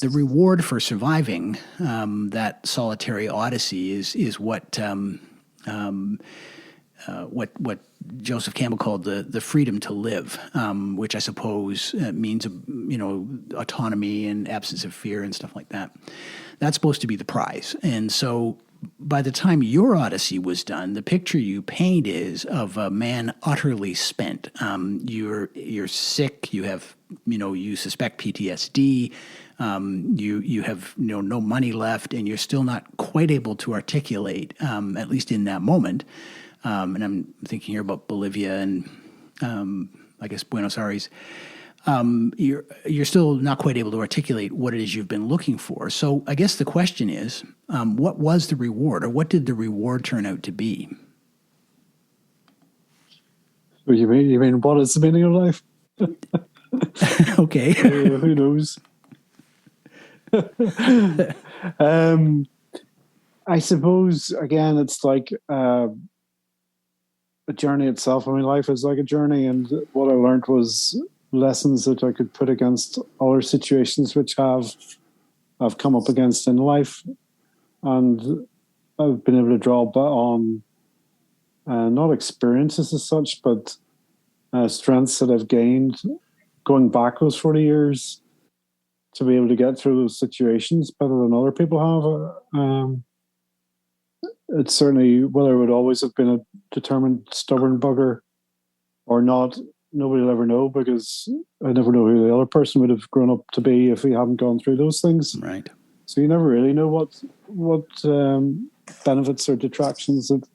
the reward for surviving that solitary odyssey is what Joseph Campbell called the freedom to live, which I suppose means autonomy and absence of fear and stuff like that. That's supposed to be the prize, and so by the time your odyssey was done, the picture you paint is of a man utterly spent. You're sick. You have, you suspect PTSD. You have no money left, and you're still not quite able to articulate, at least in that moment. And I'm thinking here about Bolivia and I guess Buenos Aires. You're still not quite able to articulate what it is you've been looking for. So I guess the question is, what was the reward, or what did the reward turn out to be? What you mean what is the meaning of life? Okay. Who knows? I suppose, again, it's like a journey itself. I mean, life is like a journey, and what I learned was lessons that I could put against other situations which I've come up against in life, and I've been able to draw on not experiences as such, but strengths that I've gained going back those 40 years to be able to get through those situations better than other people have. It's certainly, whether I would always have been a determined, stubborn bugger or not, nobody will ever know, because I never know who the other person would have grown up to be if he hadn't gone through those things. Right. So you never really know what benefits or detractions that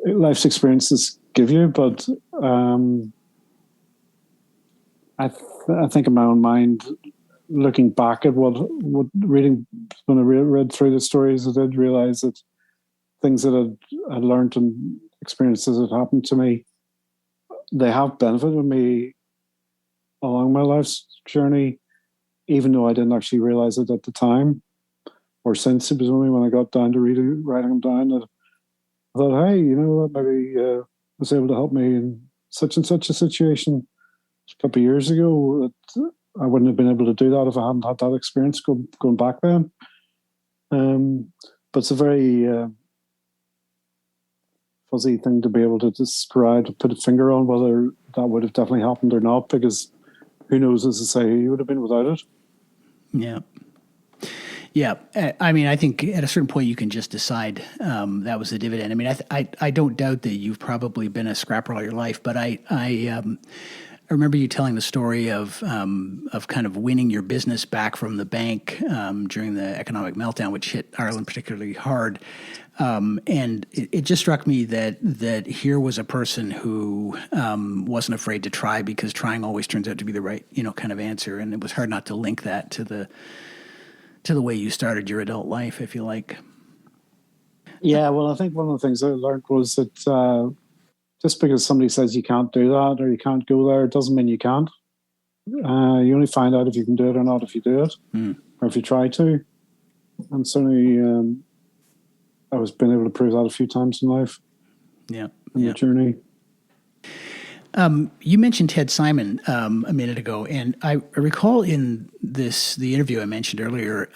life's experiences give you. But I think in my own mind, looking back at what reading, when I read through the stories, I did realize that things that I'd learned and experiences that happened to me they have benefited me along my life's journey, even though I didn't actually realize it at the time or since. It was only when I got down to writing them down that I thought, hey, that maybe was able to help me in such and such a situation a couple of years ago. That I wouldn't have been able to do that if I hadn't had that experience going back then. But it's a very fuzzy thing to be able to describe, to put a finger on whether that would have definitely happened or not, because who knows, as I say, you would have been without it. Yeah. Yeah. I mean, I think at a certain point you can just decide that was the dividend. I mean, I don't doubt that you've probably been a scrapper all your life, but I remember you telling the story of kind of winning your business back from the bank during the economic meltdown, which hit Ireland particularly hard. And it just struck me that here was a person who wasn't afraid to try, because trying always turns out to be the right, kind of answer. And it was hard not to link that to the way you started your adult life, if you like. Yeah, well, I think one of the things I learned was that just because somebody says you can't do that or you can't go there, it doesn't mean you can't. You only find out if you can do it or not if you do it, or if you try to. And certainly, I was been able to prove that a few times in life. Yeah, in the journey. You mentioned Ted Simon a minute ago, and I recall in the interview I mentioned earlier,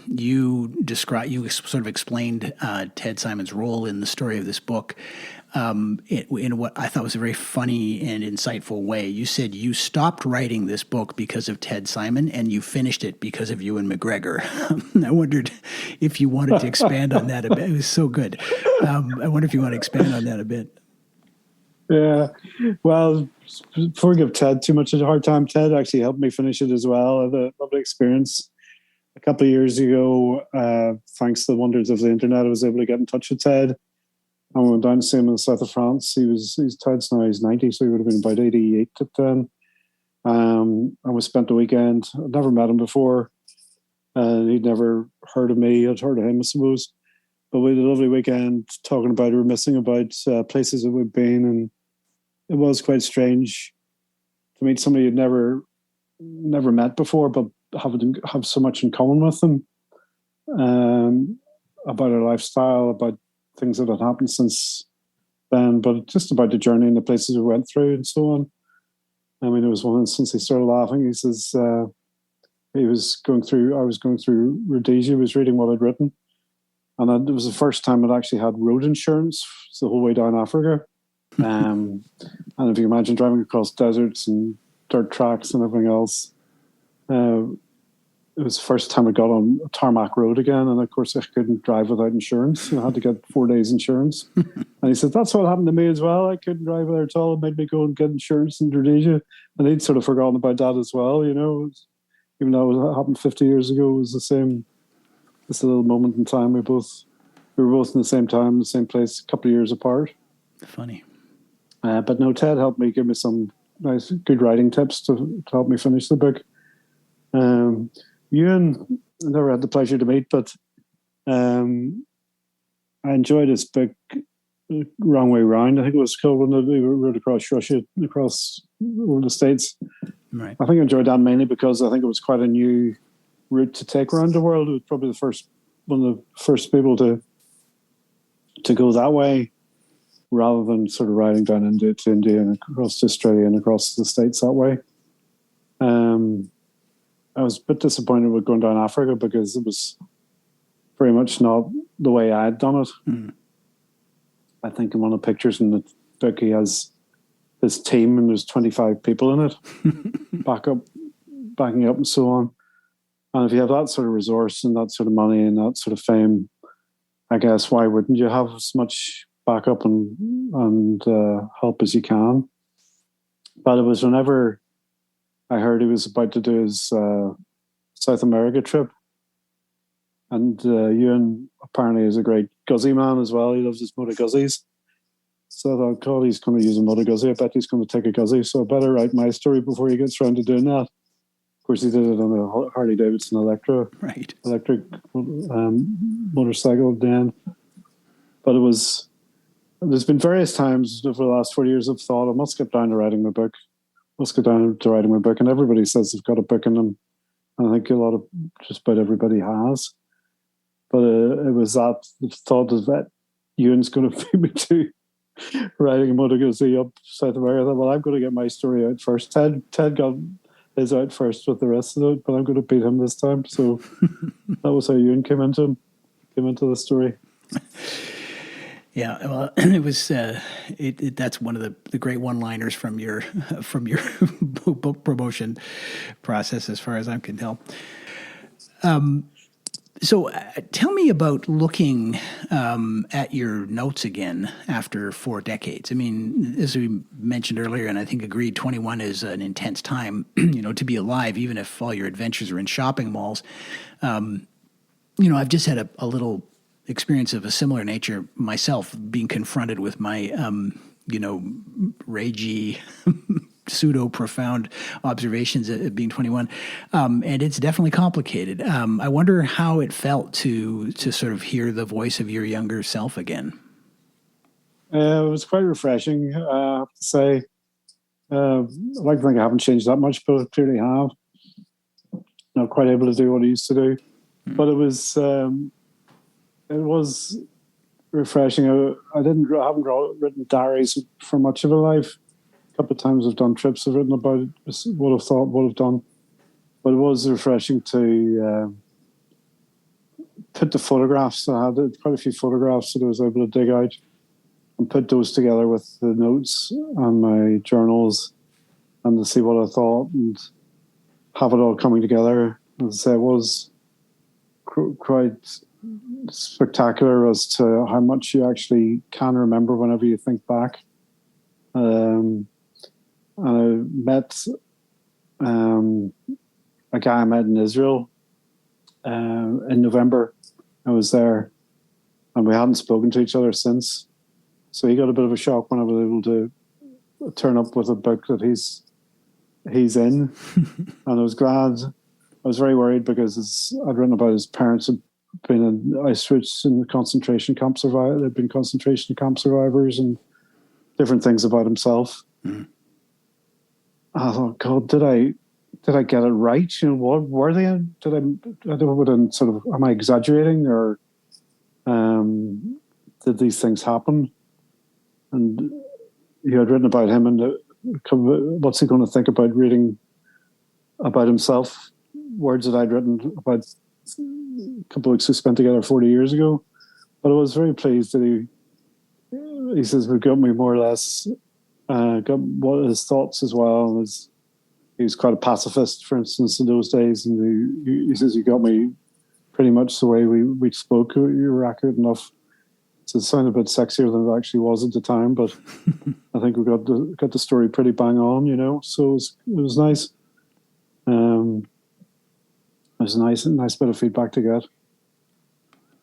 you sort of explained Ted Simon's role in the story of this book in what I thought was a very funny and insightful way. You said you stopped writing this book because of Ted Simon, and you finished it because of Ewan McGregor. I wondered if you wanted to expand on that a bit. It was so good. I wonder if you want to expand on that a bit. Yeah, well, before I give Ted too much of a hard time, Ted actually helped me finish it as well. I had a lovely experience. A couple of years ago, thanks to the wonders of the internet, I was able to get in touch with Ted. I went down to see him in the south of France. Ted's now, he's 90, so he would have been about 88 at then. And we spent the weekend. I'd never met him before. He'd never heard of me. I'd heard of him, I suppose. But we had a lovely weekend talking about, reminiscing about places that we've been. And it was quite strange to meet somebody you'd never met before, but have so much in common with them, about our lifestyle, about things that had happened since then, but just about the journey and the places we went through and so on. I mean, there was one instance he started laughing. He says I was going through Rhodesia, he was reading what I'd written, and it was the first time I'd actually had road insurance the whole way down Africa. And if you imagine driving across deserts and dirt tracks and everything else, it was the first time I got on a tarmac road again. And of course, I couldn't drive without insurance. I had to get 4 days insurance. And he said, that's what happened to me as well. I couldn't drive there at all. It made me go and get insurance in Rhodesia. And he'd sort of forgotten about that as well, even though it happened 50 years ago, it was the same. Just a little moment in time. We were both in the same time, the same place, a couple of years apart. Funny. But no, Ted helped me, give me some nice, good writing tips to help me finish the book. Ewan, I never had the pleasure to meet, but I enjoyed his book, Wrong Way Round, I think it was called, when we rode across Russia, across over the States. Right. I think I enjoyed that mainly because I think it was quite a new route to take around the world. It was probably one of the first people to go that way, rather than sort of riding down into India and across to Australia and across the States that way. I was a bit disappointed with going down Africa because it was very much not the way I had done it. Mm. I think in one of the pictures in the book, he has his team and there's 25 people in it, backing up and so on. And if you have that sort of resource and that sort of money and that sort of fame, I guess, why wouldn't you have as much backup and help as you can? But it was whenever I heard he was about to do his South America trip, and Ewan apparently is a great guzzi man as well. He loves his Moto Guzzies. So I thought, God, he's going to use a Moto Guzzi. I bet he's going to take a guzzi. So I better write my story before he gets around to doing that. Of course, he did it on a Harley Davidson electric motorcycle then. But it was there's been various times over the last 4 years I've thought I must get down to writing my book. Must get down to writing my book, and everybody says they've got a book in them. And I think just about everybody has. But it was that the thought of that Ewan's going to beat me to writing a odyssey up South America. Well, I'm going to get my story out first. Ted got his out first with the rest of it, but I'm going to beat him this time. So that was how Ewan came into the story. Yeah, well, it was. That's one of the great one-liners from your book promotion process, as far as I can tell. So tell me about looking at your notes again after 4 decades. I mean, as we mentioned earlier, and I think agreed, 21 is an intense time, to be alive, even if all your adventures are in shopping malls. I've just had a little experience of a similar nature myself, being confronted with my, ragey, pseudo-profound observations at being 21. And it's definitely complicated. I wonder how it felt to sort of hear the voice of your younger self again. It was quite refreshing, I have to say. I like to think I haven't changed that much, but I clearly have. Not quite able to do what I used to do. But it was refreshing. I haven't written diaries for much of my life. A couple of times I've done trips I've written about what I've thought, what I've done. But it was refreshing to put the photographs. I had quite a few photographs that I was able to dig out and put those together with the notes and my journals, and to see what I thought and have it all coming together. As I say, it was quite spectacular as to how much you actually can remember whenever you think back. I met a guy I met in Israel in November. I was there, and we hadn't spoken to each other since. So he got a bit of a shock when I was able to turn up with a book that he's in, and I was glad. I was very worried because I'd written about his parents had been in Auschwitz and concentration camp survivors. They'd been concentration camp survivors and different things about himself. Mm. I thought, God, did I get it right? What were they in? Am I exaggerating, or did these things happen? And you had written about him, and what's he going to think about reading about himself? Words that I'd written about a couple of weeks we spent together 40 years ago. But I was very pleased that he says we got me more or less, got what his thoughts as well. He was quite a pacifist, for instance, in those days. And he says you got me pretty much the way we spoke. You were accurate enough to sound a bit sexier than it actually was at the time. But I think we got the story pretty bang on, So it was nice. It was a nice bit of feedback to get.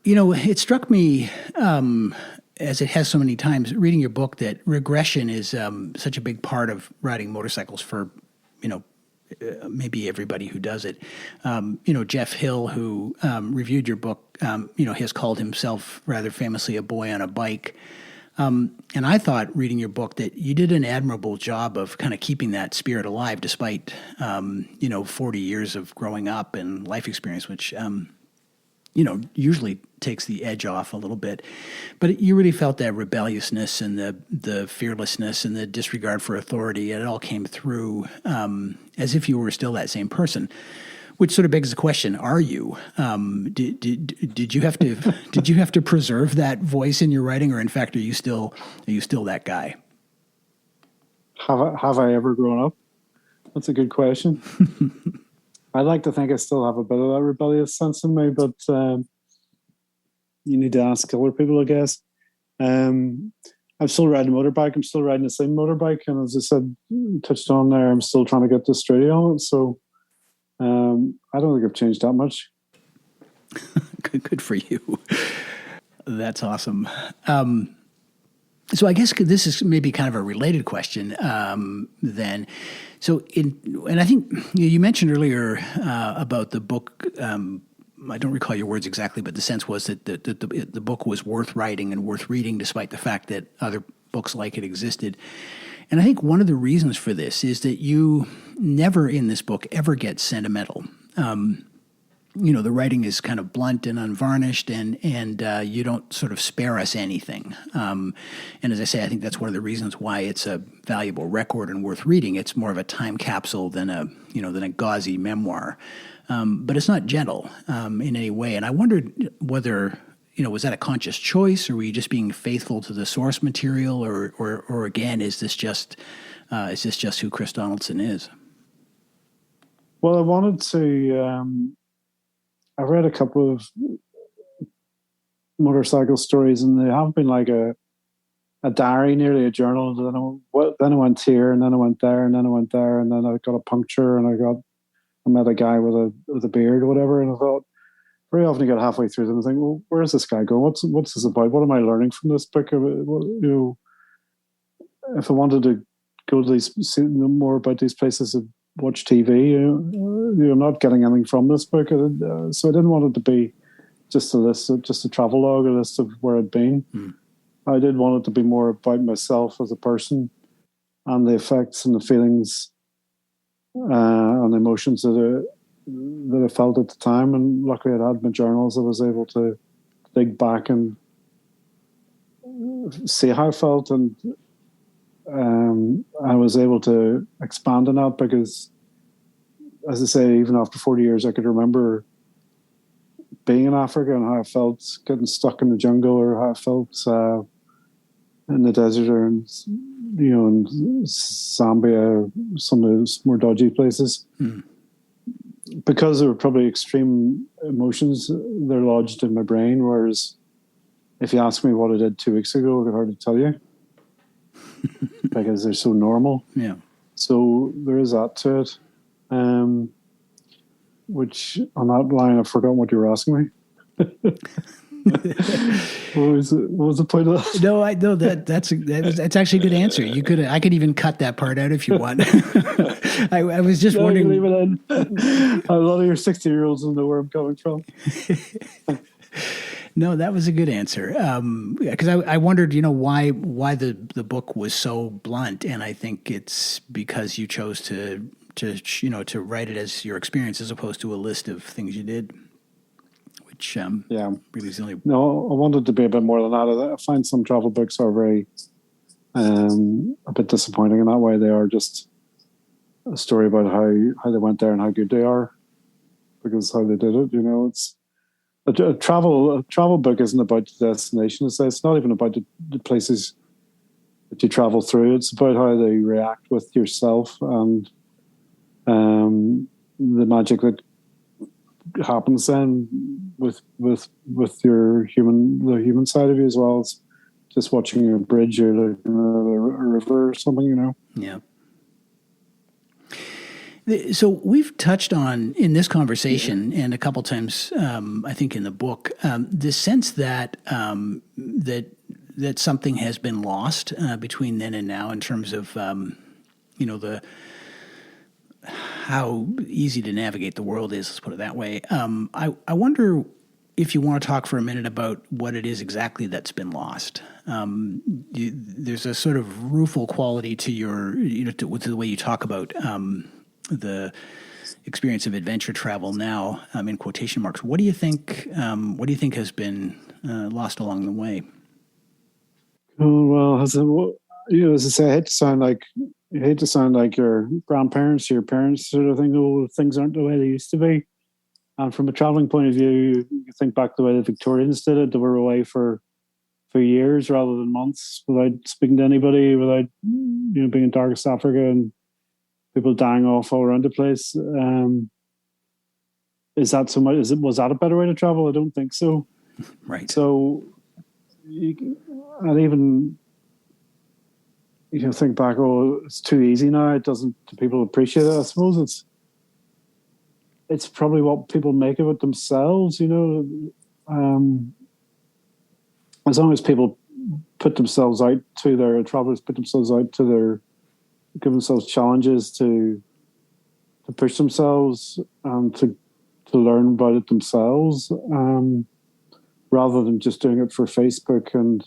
It struck me, as it has so many times, reading your book, that regression is such a big part of riding motorcycles for, maybe everybody who does it. Jeff Hill, who reviewed your book, has called himself rather famously a boy on a bike. And I thought, reading your book, that you did an admirable job of kind of keeping that spirit alive despite, 40 years of growing up and life experience, which, usually takes the edge off a little bit. But you really felt that rebelliousness and the fearlessness and the disregard for authority. And it all came through as if you were still that same person. Which sort of begs the question: are you? Did you have to preserve that voice in your writing, or in fact, are you still that guy? Have I ever grown up? That's a good question. I like to think I still have a bit of that rebellious sense in me, but you need to ask other people, I guess. I'm still riding a motorbike. I'm still riding the same motorbike, and as I said, touched on there, I'm still trying to get this straight on it. So. I don't think I've changed that much. Good for you. That's awesome. So I guess this is maybe kind of a related question then. So and I think you mentioned earlier about the book I don't recall your words exactly, but the sense was that the book was worth writing and worth reading, despite the fact that other books like it existed. And I think one of the reasons for this is that you never in this book ever get sentimental. The writing is kind of blunt and unvarnished, and you don't sort of spare us anything. And as I say, I think that's one of the reasons why it's a valuable record and worth reading. It's more of a time capsule than a gauzy memoir. But it's not gentle in any way. And I wondered whether, was that a conscious choice, or were you just being faithful to the source material, or again, is this just who Chris Donaldson is? Well, I wanted to. I read a couple of motorcycle stories, and they have been like a diary, nearly a journal. Then I went here, and then I went there, and then I went there, and then I got a puncture, and I met a guy with a beard or whatever, and I thought, very often you get halfway through them and think, well, where is this guy going? What's this about? What am I learning from this book? If I wanted to go to see more about these places and watch TV, I'm not getting anything from this book. So I didn't want it to be just a travel log, a list of where I'd been. I did want it to be more about myself as a person and the effects and the feelings and the emotions that I felt at the time. And luckily I had my journals. I was able to dig back and see how I felt, and I was able to expand on that because, as I say, even after 40 years, I could remember being in Africa and how I felt getting stuck in the jungle, or how I felt in the desert, or in Zambia, some of those more dodgy places. Because they were probably extreme emotions, they're lodged in my brain. Whereas if you ask me what I did 2 weeks ago, I could hardly tell you because they're so normal. Yeah. So there is that to it. Which on that line, I've forgotten what you were asking me. What was the point of that? No, that's actually a good answer. I could even cut that part out if you want. I was just wondering. Leave it in. A lot of your 60-year-olds will know where I'm coming from. No, that was a good answer. Because I wondered, why the book was so blunt, and I think it's because you chose to write it as your experience as opposed to a list of things you did. Which really is the only. No, I wanted to be a bit more than that. I find some travel books are very a bit disappointing in that way. They are just a story about how they went there and how good they are, because how they did it. It's a travel book isn't about the destination. It's not even about the places that you travel through. It's about how they react with yourself and the magic that happens then with the human side of you, as well as just watching a bridge or a river or something. Yeah. So we've touched on in this conversation and a couple times, I think in the book, the sense that that something has been lost between then and now in terms of how easy to navigate the world is. Let's put it that way. I wonder if you want to talk for a minute about what it is exactly that's been lost. There's a sort of rueful quality to your, to the way you talk about the experience of adventure travel now, in quotation marks. What do you think? What do you think has been lost along the way? Oh well, as I say, I hate to sound like your grandparents, your parents sort of thing. Oh, things aren't the way they used to be. And from a traveling point of view, you think back the way the Victorians did it. They were away for years rather than months without speaking to anybody, without being in darkest Africa and people dying off all around the place. Is that so much? Was that a better way to travel? I don't think so. Right. So, and even think back. Oh, it's too easy now. It doesn't. Do people appreciate it? I suppose it's probably what people make of it themselves. As long as people put themselves out to their travelers, put themselves out to give themselves challenges to push themselves and to to learn about it themselves, rather than just doing it for Facebook and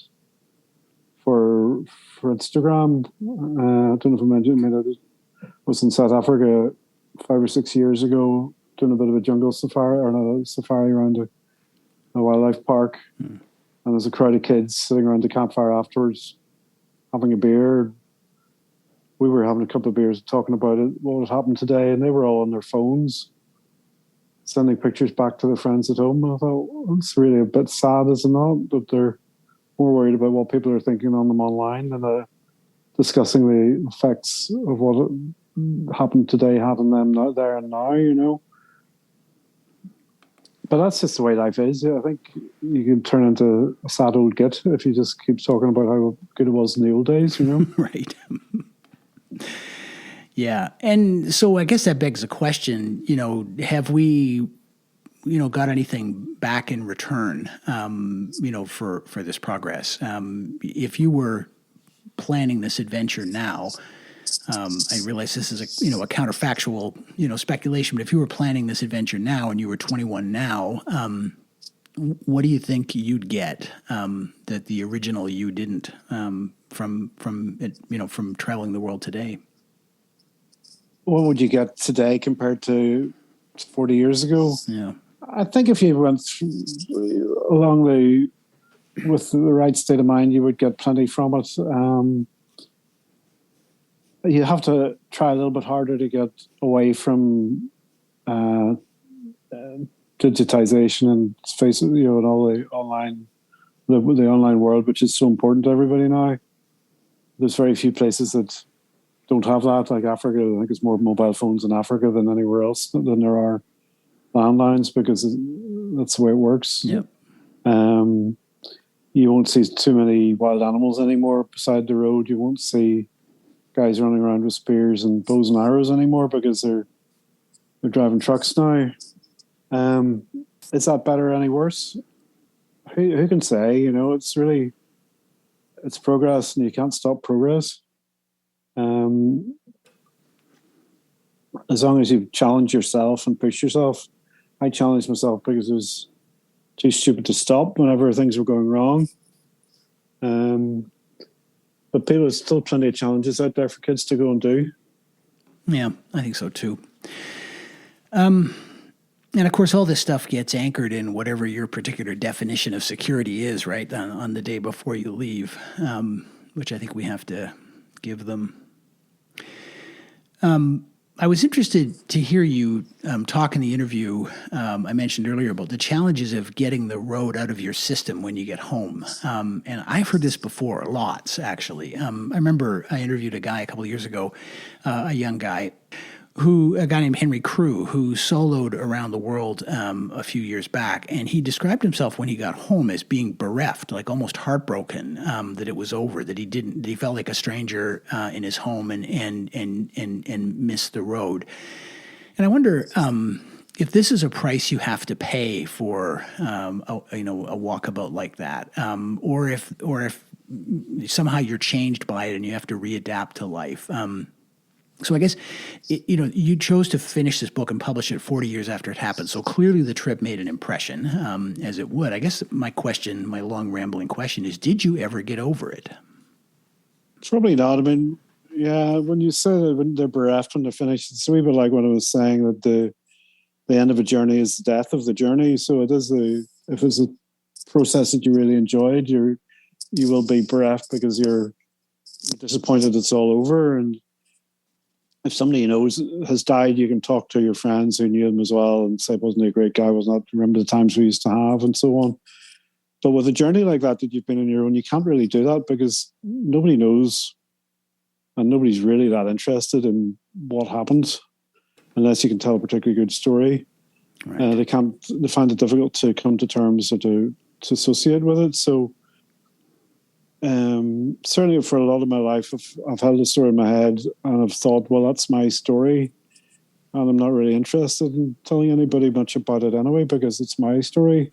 for Instagram. I don't know if I mentioned I was in South Africa 5 or 6 years ago doing a bit of a jungle safari, or not a safari, around a wildlife park. And there's a crowd of kids sitting around the campfire afterwards, having a beer. We were having a couple of beers, talking about it, what had happened today, and they were all on their phones, sending pictures back to their friends at home. And I thought, well, it's really a bit sad, is it not, that they're more worried about what people are thinking on them online than discussing the effects of what happened today had on them there and now, you know. But that's just the way life is. I think you can turn into a sad old git if you just keep talking about how good it was in the old days, you know. Right. Yeah. And so I guess that begs the question, you know, have we, you know, got anything back in return, you know, for this progress? If you were planning this adventure now, I realize this is a, you know, a counterfactual, you know, speculation, but if you were planning this adventure now and you were 21 now, what do you think you'd get that the original you didn't, from it, you know, from traveling the world today? What would you get today compared to 40 years ago? Yeah. I think if you went along with the right state of mind, you would get plenty from it. You have to try a little bit harder to get away from digitization and face, you know, and all the online world, which is so important to everybody now. There's very few places that don't have that. Like Africa, I think there's more mobile phones in Africa than anywhere else than there are landlines, because that's the way it works. Yep. You won't see too many wild animals anymore beside the road. You won't see guys running around with spears and bows and arrows anymore, because they're driving trucks now. Is that better or any worse? Who can say? You know, it's progress, and you can't stop progress. As long as you challenge yourself and push yourself. I challenged myself because it was too stupid to stop whenever things were going wrong. But there's still plenty of challenges out there for kids to go and do. Yeah, I think so too. And of course, all this stuff gets anchored in whatever your particular definition of security is, right, on the day before you leave, which I think we have to give them. I was interested to hear you talk in the interview I mentioned earlier about the challenges of getting the road out of your system when you get home. And I've heard this before, lots, actually. I remember I interviewed a guy a couple of years ago, a young guy, a guy named Henry Crew, who soloed around the world a few years back, and he described himself when he got home as being bereft, like almost heartbroken that it was over, that he felt like a stranger in his home and missed the road. And I wonder if this is a price you have to pay for a walkabout like that, or if somehow you're changed by it and you have to readapt to life. So I guess, you chose to finish this book and publish it 40 years after it happened. So clearly the trip made an impression, as it would. I guess my long rambling question is, did you ever get over it? Probably not. I mean, yeah, when you say that when they're bereft when they're finished, it's a wee bit like what I was saying, that the end of a journey is the death of the journey. So it is if it's a process that you really enjoyed, you will be bereft because you're disappointed it's all over. And if somebody you know has died, you can talk to your friends who knew him as well and say, wasn't he a great guy? Wasn't that, remember the times we used to have, and so on. But with a journey like that you've been on your own, you can't really do that because nobody knows and nobody's really that interested in what happened unless you can tell a particularly good story. Right. They find it difficult to come to terms or to associate with it. So certainly for a lot of my life, I've held a story in my head and I've thought, well, that's my story. And I'm not really interested in telling anybody much about it anyway, because it's my story.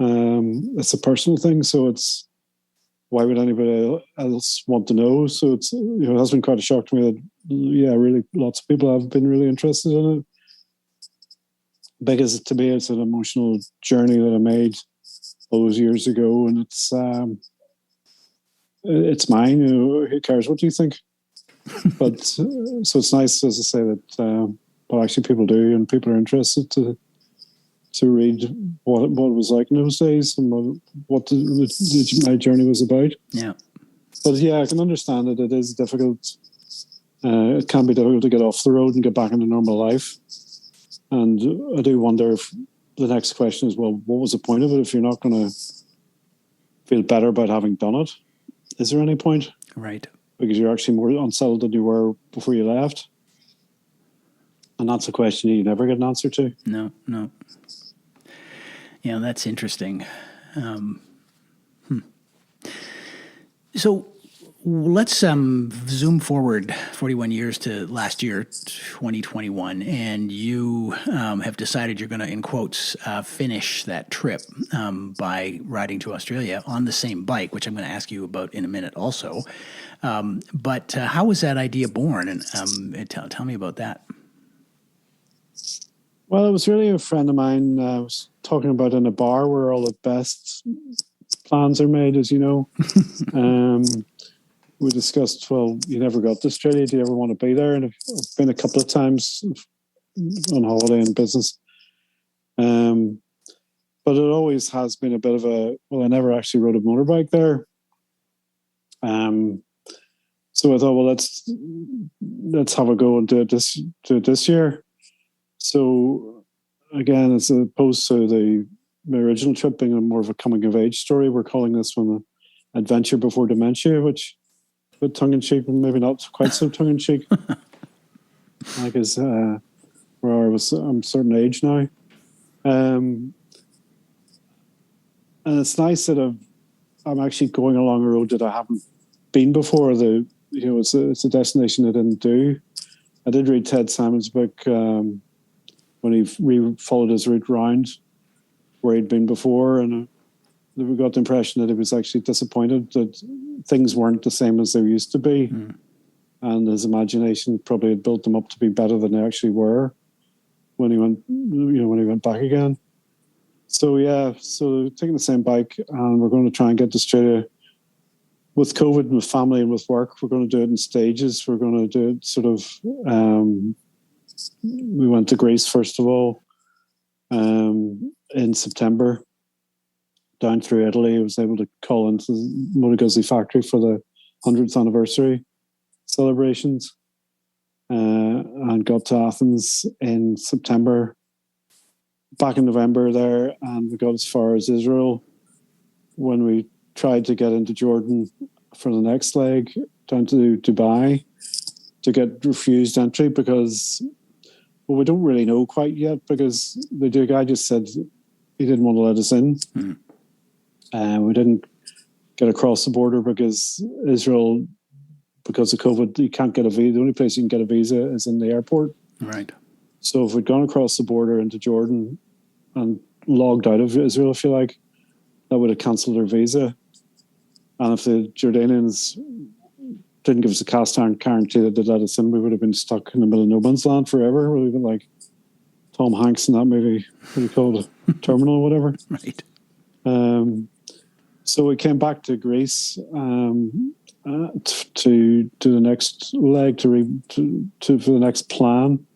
It's a personal thing. So why would anybody else want to know? So it has been quite a shock to me that, really lots of people have been really interested in it. because to me it's an emotional journey that I made all those years ago, and it's mine. Who cares what you think? But so it's nice, as I say, that what actually people do, and people are interested to read what it was like in those days and what my journey was about. Yeah. But yeah, I can understand that it is difficult. It can be difficult to get off the road and get back into normal life. And I do wonder if the next question is, well, what was the point of it if you're not going to feel better about having done it? Is there any point? Right. Because you're actually more unsettled than you were before you left. And that's a question you never get an answer to. No. Yeah, that's interesting. So let's zoom forward 41 years to last year, 2021, and you have decided you're going to, in quotes, finish that trip by riding to Australia on the same bike, which I'm going to ask you about in a minute also. But how was that idea born? And tell me about that. Well, it was really a friend of mine I was talking about in a bar where all the best plans are made, as you know. We discussed, well, you never got to Australia. Do you ever want to be there? And I've been a couple of times on holiday and business. But it always has been a bit of I never actually rode a motorbike there. So I thought, well, let's have a go and do it this year. So again, as opposed to my original trip being more of a coming of age story, we're calling this one Adventure Before Dementia, which a bit tongue in cheek, and maybe not quite so tongue in cheek. Like where I'm a certain age now, and it's nice that I'm actually going along a road that I haven't been before. It's a destination I didn't do. I did read Ted Simon's book when he followed his route round where he'd been before, and we got the impression that he was actually disappointed that things weren't the same as they used to be. And his imagination probably had built them up to be better than they actually were when he went back again. So taking the same bike, and we're going to try and get to Australia with COVID and with family and with work. We're going to do it in stages. We're going to do it sort of, we went to Greece first of all in September, down through Italy. I was able to call into the Moto Guzzi factory for the 100th anniversary celebrations, and got to Athens in September, back in November there, and we got as far as Israel when we tried to get into Jordan for the next leg, down to Dubai, to get refused entry because, well, we don't really know quite yet, because the guy just said he didn't want to let us in. We didn't get across the border because Israel, because of COVID, you can't get a visa. The only place you can get a visa is in the airport. Right. So if we'd gone across the border into Jordan and logged out of Israel, if you like, that would have cancelled our visa. And if the Jordanians didn't give us a cast iron guarantee that they'd let us in, we would have been stuck in the middle of no man's land forever. We would have been like Tom Hanks in that movie, what do you call it, Terminal or whatever. Right. So we came back to Greece to the next leg, for the next plan,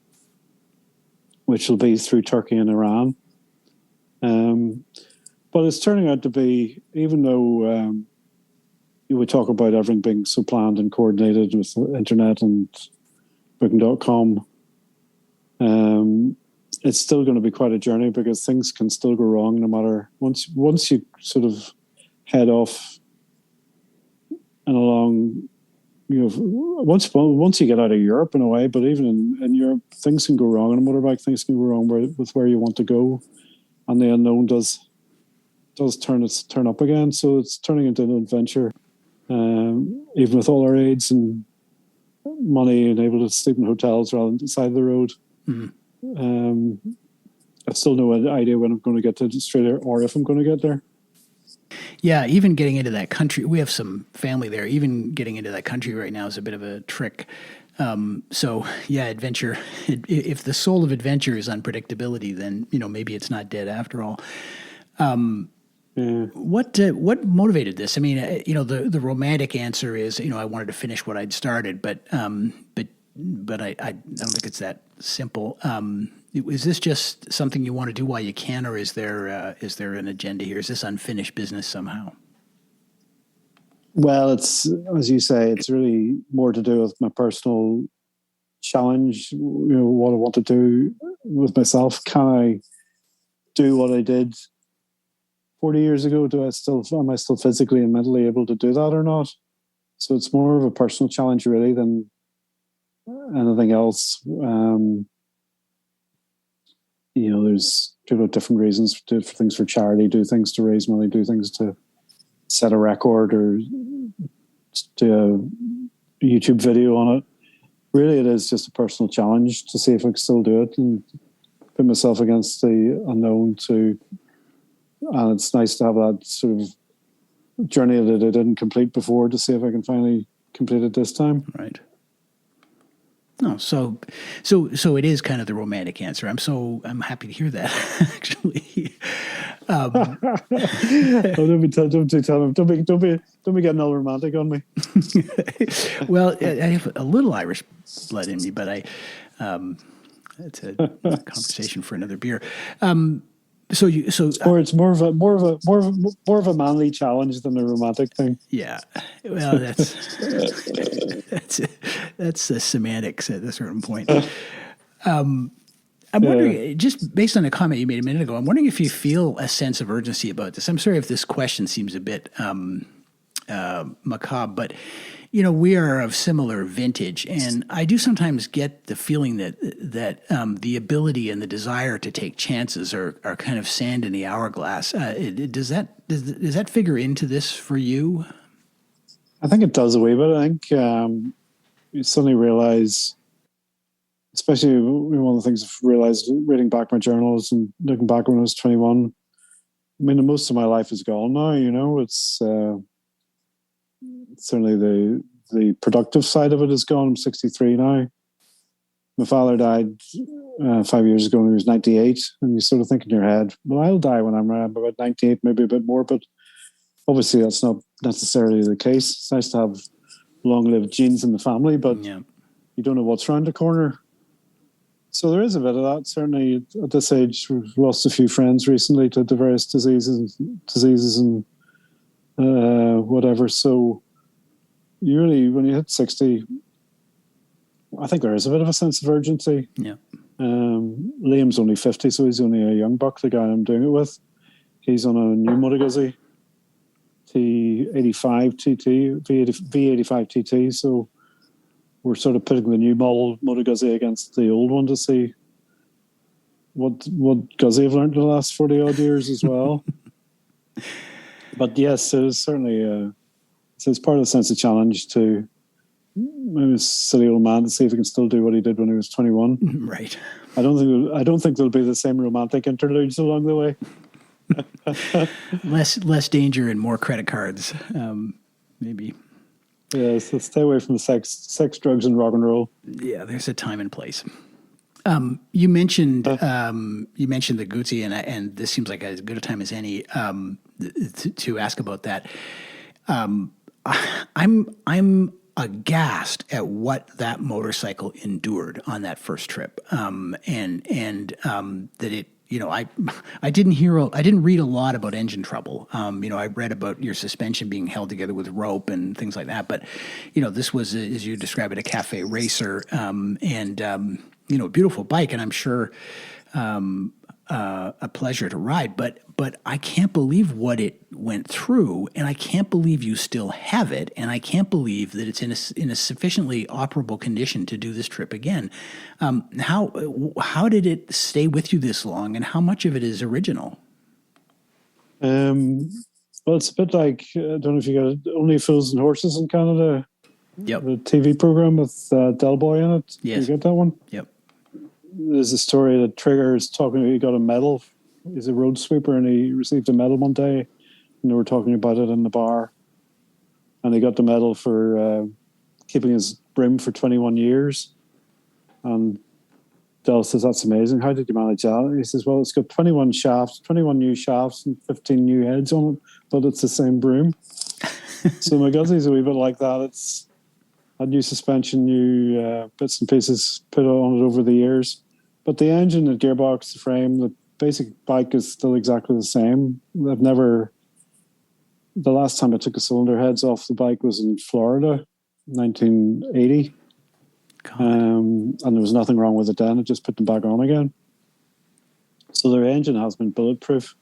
which will be through Turkey and Iran. But it's turning out to be, even though we talk about everything being so planned and coordinated with the internet and booking.com, it's still going to be quite a journey, because things can still go wrong no matter, once you sort of head off and along, once you get out of Europe in a way, but even in Europe, things can go wrong on a motorbike. Things can go wrong with where you want to go, and the unknown does turn up again. So it's turning into an adventure, even with all our aids and money and able to sleep in hotels rather than the side of the road. I still no idea when I'm going to get to Australia, or if I'm going to get there. Yeah, even getting into that country, we have some family there. Even getting into that country right now is a bit of a trick So yeah, adventure. If the soul of adventure is unpredictability, then maybe it's not dead after all. What motivated this? I mean, the romantic answer is I wanted to finish what I'd started, but I don't think it's that simple. Is this just something you want to do while you can, or is there an agenda here? Is this unfinished business somehow? Well, it's, as you say, it's really more to do with my personal challenge. What I want to do with myself. Can I do what I did 40 years ago? Am I still physically and mentally able to do that or not? So it's more of a personal challenge really than anything else. There's people have different reasons to do things for charity, do things to raise money, do things to set a record, or do a YouTube video on it. Really, it is just a personal challenge to see if I can still do it and put myself against the unknown. And it's nice to have that sort of journey that I didn't complete before to see if I can finally complete it this time. Right. No, so it is kind of the romantic answer. I'm happy to hear that. Actually, don't be getting all romantic on me. Well, I have a little Irish blood in me, but it's a conversation for another beer. Or it's more of a manly challenge than a romantic thing. Yeah, well, that's the semantics at a certain point. I'm wondering, just based on a comment you made a minute ago, I'm wondering if you feel a sense of urgency about this. I'm sorry if this question seems a bit macabre, but we are of similar vintage, and I do sometimes get the feeling that the ability and the desire to take chances are kind of sand in the hourglass. Does that figure into this for you? I think it does a wee bit. I think you suddenly realize, especially one of the things I've realized reading back my journals and looking back when I was 21. I mean, most of my life is gone now. It's certainly the productive side of it is gone. I'm 63 now. My father died 5 years ago when he was 98, and you sort of think in your head, well, I'll die when I'm about 98, maybe a bit more, but obviously that's not necessarily the case. It's nice to have long-lived genes in the family, but you don't know what's around the corner. So there is a bit of that. Certainly at this age, we've lost a few friends recently to the various diseases and whatever. So you really, when you hit 60, I think there is a bit of a sense of urgency. Yeah. Liam's only 50, so he's only a young buck, the guy I'm doing it with. He's on a new Moto Guzzi T85 TT, V85 TT, so we're sort of putting the new model Moto Guzzi against the old one to see what Guzzi have learned in the last 40 odd years as well. But yes, it is certainly it's part of the sense of challenge to maybe a silly old man to see if he can still do what he did when he was 21. Right. I don't think there'll be the same romantic interludes along the way. less danger and more credit cards, maybe. Yeah, so stay away from sex, drugs, and rock and roll. Yeah, there's a time and place. You mentioned the Guzzi, and this seems like as good a time as any to ask about that. I'm aghast at what that motorcycle endured on that first trip, and that it. I didn't read a lot about engine trouble. I read about your suspension being held together with rope and things like that. But, this was, as you describe it, a cafe racer, and a beautiful bike. And I'm sure a pleasure to ride. But I can't believe what it went through, and I can't believe you still have it, and I can't believe that it's in a sufficiently operable condition to do this trip again. How did it stay with you this long, and how much of it is original? Well, it's a bit like, I don't know if you got Only Fools and Horses in Canada. Yep. The TV program with Del Boy in it. Yes. You get that one? Yep. There's a story that Trigger is talking. He got a medal. He's a road sweeper, and he received a medal one day, and they were talking about it in the bar. And he got the medal for keeping his broom for 21 years. And Dell says, that's amazing. How did you manage that? He says, well, it's got 21 shafts, 21 new shafts and 15 new heads on it, but it's the same broom. So my Guzzi's a wee bit like that. It's had new suspension, new bits and pieces put on it over the years. But the engine, the gearbox, the frame, the basic bike is still exactly the same. The last time I took the cylinder heads off the bike was in Florida, 1980. And there was nothing wrong with it then. I just put them back on again. So their engine has been bulletproof.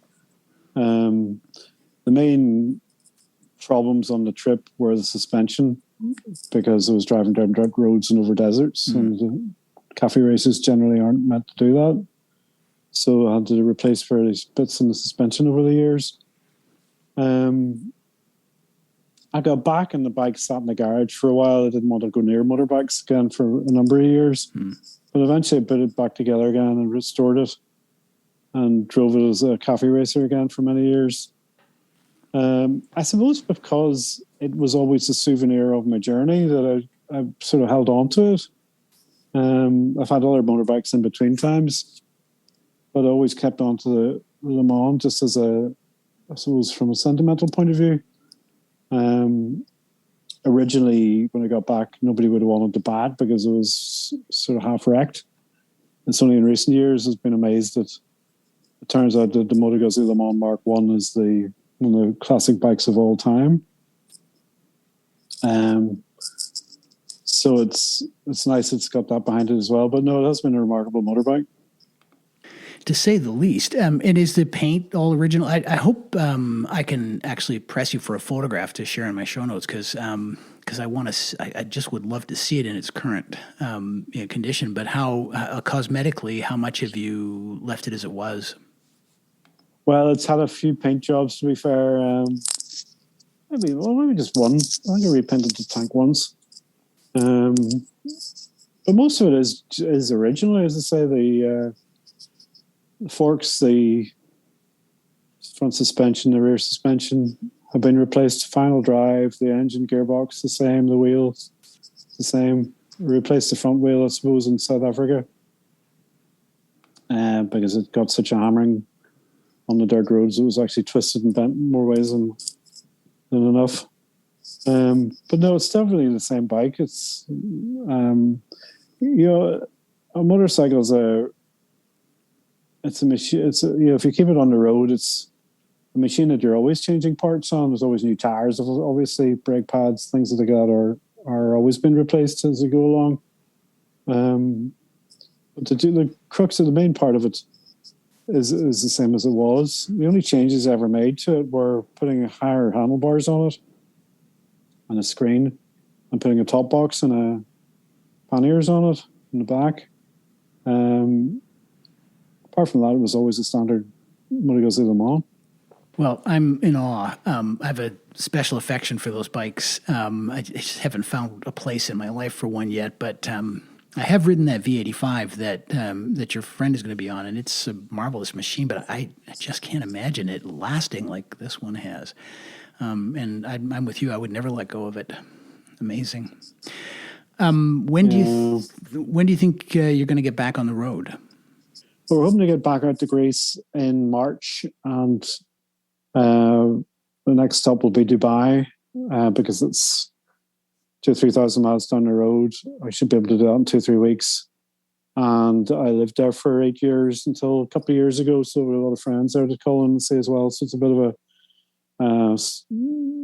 The main problems on the trip were the suspension, because I was driving down dirt roads and over deserts, and cafe races generally aren't meant to do that. So I had to replace various bits in the suspension over the years. I got back and the bike sat in the garage for a while. I didn't want to go near motorbikes again for a number of years. But eventually I put it back together again and restored it and drove it as a cafe racer again for many years. I suppose because it was always a souvenir of my journey that I sort of held on to it. I've had other motorbikes in between times, but I always kept on to the Le Mans just as I suppose from a sentimental point of view. Originally, when I got back, nobody would have wanted to buy it because it was sort of half wrecked. It's only in recent years I've been amazed that it turns out that the Moto Guzzi Le Mans Mark I is one of the classic bikes of all time. So it's nice it's got that behind it as well. But no, it has been a remarkable motorbike, to say the least. And is the paint all original? I hope I can actually press you for a photograph to share in my show notes, because I just would love to see it in its current condition. But how cosmetically, how much have you left it as it was? Well, it's had a few paint jobs, to be fair. Maybe just one. I think I repainted the tank once. But most of it is original. As I say, the forks, the front suspension, the rear suspension have been replaced. Final drive, the engine gearbox, the same. The wheels, the same. Replaced the front wheel, I suppose, in South Africa, because it got such a hammering on the dirt roads. It was actually twisted and bent more ways than enough. But no, it's definitely the same bike. It's a motorcycle is it's a machine. If you keep it on the road, it's a machine that you're always changing parts on. There's always new tires, obviously brake pads, things like that are always been replaced as you go along. But to do the crux of the main part of it is the same as it was. The only changes I ever made to it were putting higher handlebars on it and a screen, and putting a top box and a panniers on it in the back. Apart from that, it was always a standard Moto Guzzi Le Mans. Well, I'm in awe. I have a special affection for those bikes. I just haven't found a place in my life for one yet, but I have ridden that V85 that your friend is going to be on, and it's a marvelous machine, but I just can't imagine it lasting like this one has. And I'm with you. I would never let go of it. Amazing. When do you think you're going to get back on the road? Well, we're hoping to get back out to Greece in March, and the next stop will be Dubai, because it's 2,000 or 3,000 miles down the road. I should be able to do that in 2 or 3 weeks. And I lived there for 8 years until a couple of years ago, so we have a lot of friends there to call in and see as well. So it's a bit of a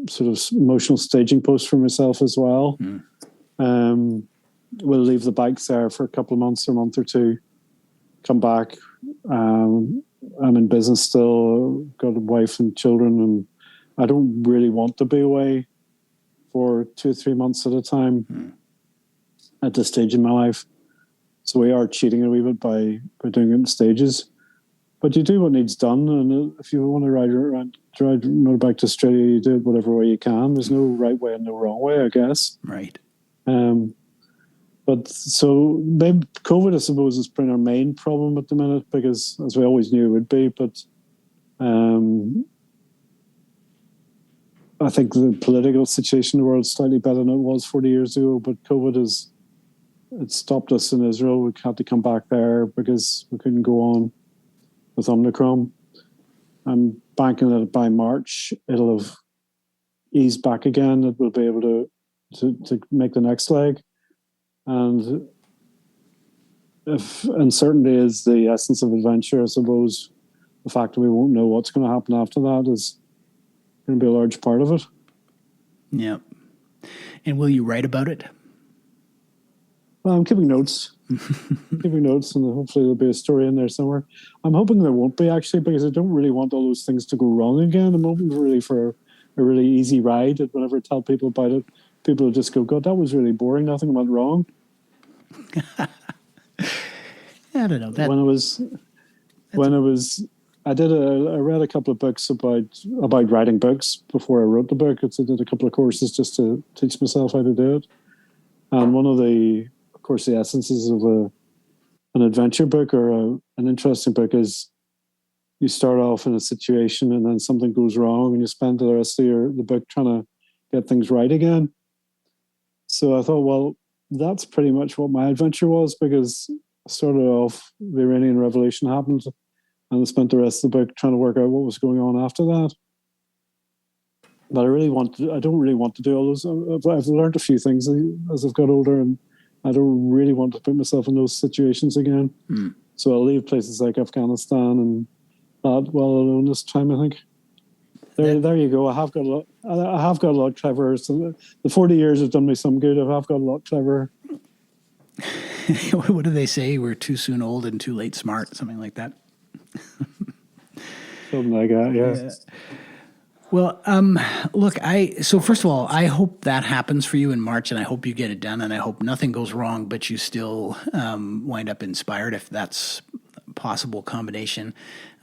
sort of emotional staging post for myself as well. We'll leave the bikes there for a couple of months or a month or two, come back. I'm in business still, got a wife and children, and I don't really want to be away for 2 or 3 months at a time at this stage in my life. So we are cheating a wee bit by doing it in stages. But you do what needs done, and if you want to ride motorbike to Australia, you do it whatever way you can. There's no right way and no wrong way, I guess. Right. But so maybe COVID, I suppose, is probably our main problem at the minute, because as we always knew it would be. But I think the political situation in the world is slightly better than it was 40 years ago, but COVID it stopped us in Israel. We had to come back there because we couldn't go on with Omicron. I'm banking that by March, it'll have eased back again. It will be able to make the next leg. And if uncertainty is the essence of adventure, I suppose the fact that we won't know what's going to happen after that is going to be a large part of it. Yeah. And will you write about it? Well, I'm keeping notes. Keeping notes, and hopefully there'll be a story in there somewhere. I'm hoping there won't be, actually, because I don't really want all those things to go wrong again. I'm hoping really for a really easy ride. And whenever I tell people about it, people will just go, God, that was really boring. Nothing went wrong. I don't know. I read a couple of books about writing books before I wrote the book. I did a couple of courses just to teach myself how to do it. And one of the essences of an adventure book or an interesting book is you start off in a situation and then something goes wrong and you spend the rest of the book trying to get things right again. So I thought, well, that's pretty much what my adventure was, because I started off, the Iranian Revolution happened, and I spent the rest of the book trying to work out what was going on after that. But I don't really want to do all those. I've learned a few things as I've got older, and I don't really want to put myself in those situations again. So I'll leave places like Afghanistan and that well alone this time, I think. There you go. I have got a lot cleverer. So the 40 years have done me some good. I have got a lot cleverer. What do they say? We're too soon old and too late smart, something like that. Something like that, yeah. Well, look, so first of all, I hope that happens for you in March, and I hope you get it done, and I hope nothing goes wrong, but you still wind up inspired, if that's a possible combination.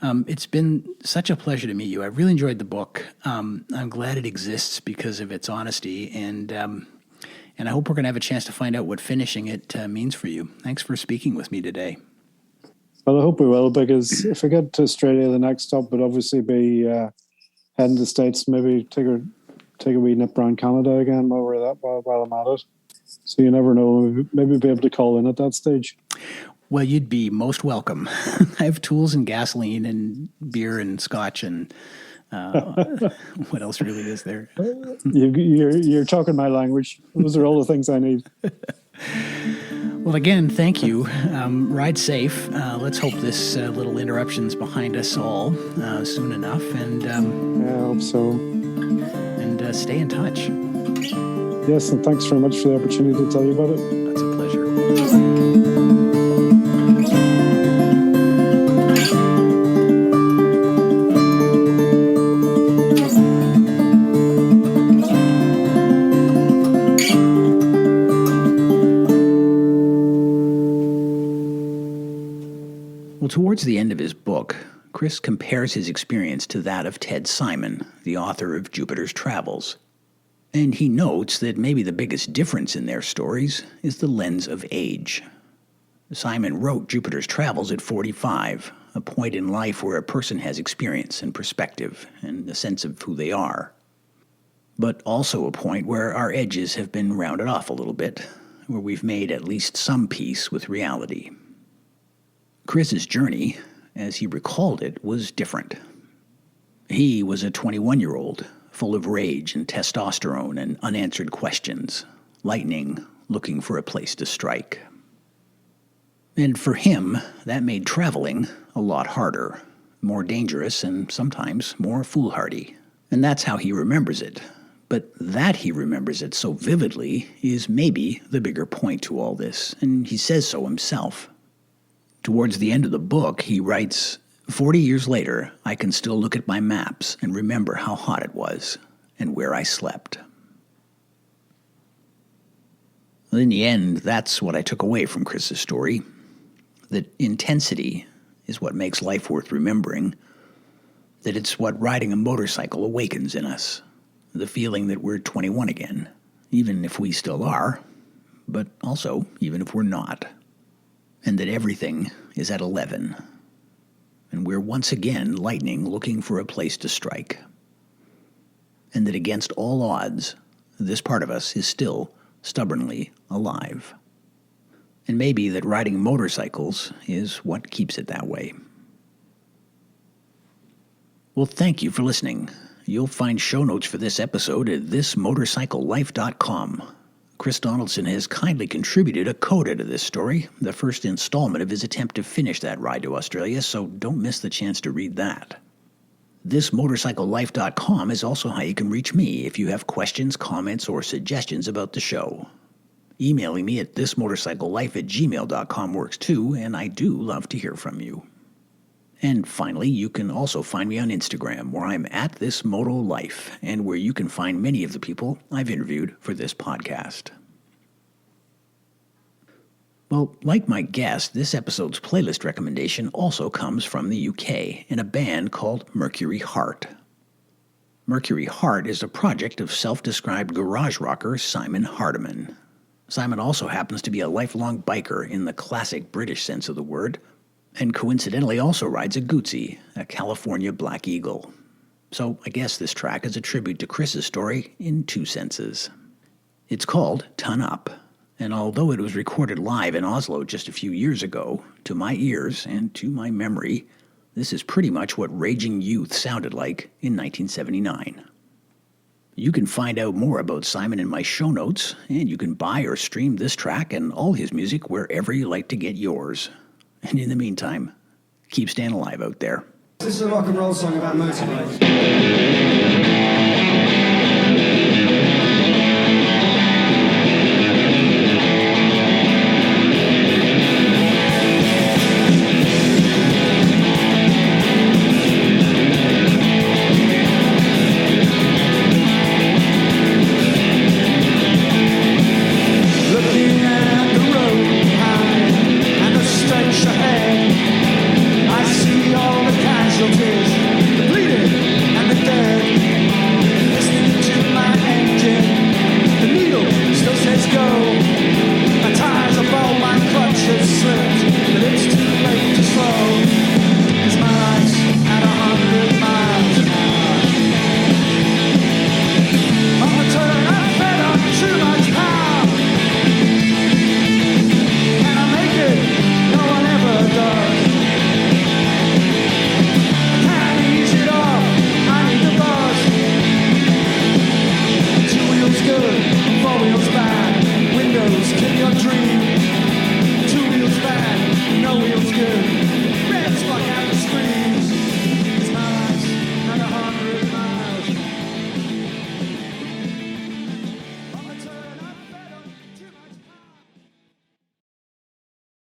It's been such a pleasure to meet you. I really enjoyed the book. I'm glad it exists because of its honesty, and I hope we're going to have a chance to find out what finishing it means for you. Thanks for speaking with me today. Well, I hope we will, because if I get to Australia, the next stop would obviously be heading to the States, maybe take a wee nip around Canada again while I'm at it. So you never know, maybe be able to call in at that stage. Well, you'd be most welcome. I have tools and gasoline and beer and scotch and what else really is there? You're talking my language. Those are all the things I need. Well, again, thank you. Ride safe. Let's hope this little interruption's behind us all soon enough. And I hope so. And stay in touch. Yes, and thanks very much for the opportunity to tell you about it. That's a pleasure. Well, towards the end of his book, Chris compares his experience to that of Ted Simon, the author of Jupiter's Travels. And he notes that maybe the biggest difference in their stories is the lens of age. Simon wrote Jupiter's Travels at 45, a point in life where a person has experience and perspective and a sense of who they are. But also a point where our edges have been rounded off a little bit, where we've made at least some peace with reality. Chris's journey, as he recalled it, was different. He was a 21-year-old, full of rage and testosterone and unanswered questions, lightning looking for a place to strike. And for him, that made traveling a lot harder, more dangerous, and sometimes more foolhardy. And that's how he remembers it. But that he remembers it so vividly is maybe the bigger point to all this, and he says so himself. Towards the end of the book, he writes, 40 years later, I can still look at my maps and remember how hot it was and where I slept. In the end, that's what I took away from Chris's story. That intensity is what makes life worth remembering. That it's what riding a motorcycle awakens in us. The feeling that we're 21 again, even if we still are, but also even if we're not. And that everything is at 11. And we're once again lightning looking for a place to strike. and that against all odds, this part of us is still stubbornly alive. And maybe that riding motorcycles is what keeps it that way. Well, thank you for listening. You'll find show notes for this episode at thismotorcyclelife.com. Chris Donaldson has kindly contributed a coda to this story, the first installment of his attempt to finish that ride to Australia, so don't miss the chance to read that. Thismotorcyclelife.com is also how you can reach me if you have questions, comments, or suggestions about the show. Emailing me at thismotorcyclelife@gmail.com works too, and I do love to hear from you. And finally, you can also find me on Instagram, where I'm at thismotolife, and where you can find many of the people I've interviewed for this podcast. Well, like my guest, this episode's playlist recommendation also comes from the UK in a band called Mercury Heart. Mercury Heart is a project of self-described garage rocker Simon Hardiman. Simon also happens to be a lifelong biker in the classic British sense of the word, and coincidentally also rides a Gootsy, a California Black Eagle. So I guess this track is a tribute to Chris's story in two senses. It's called Ton Up, and although it was recorded live in Oslo just a few years ago, to my ears and to my memory, this is pretty much what Raging Youth sounded like in 1979. You can find out more about Simon in my show notes, and you can buy or stream this track and all his music wherever you like to get yours. And in the meantime, keep staying alive out there. This is a rock and roll song about motorbikes.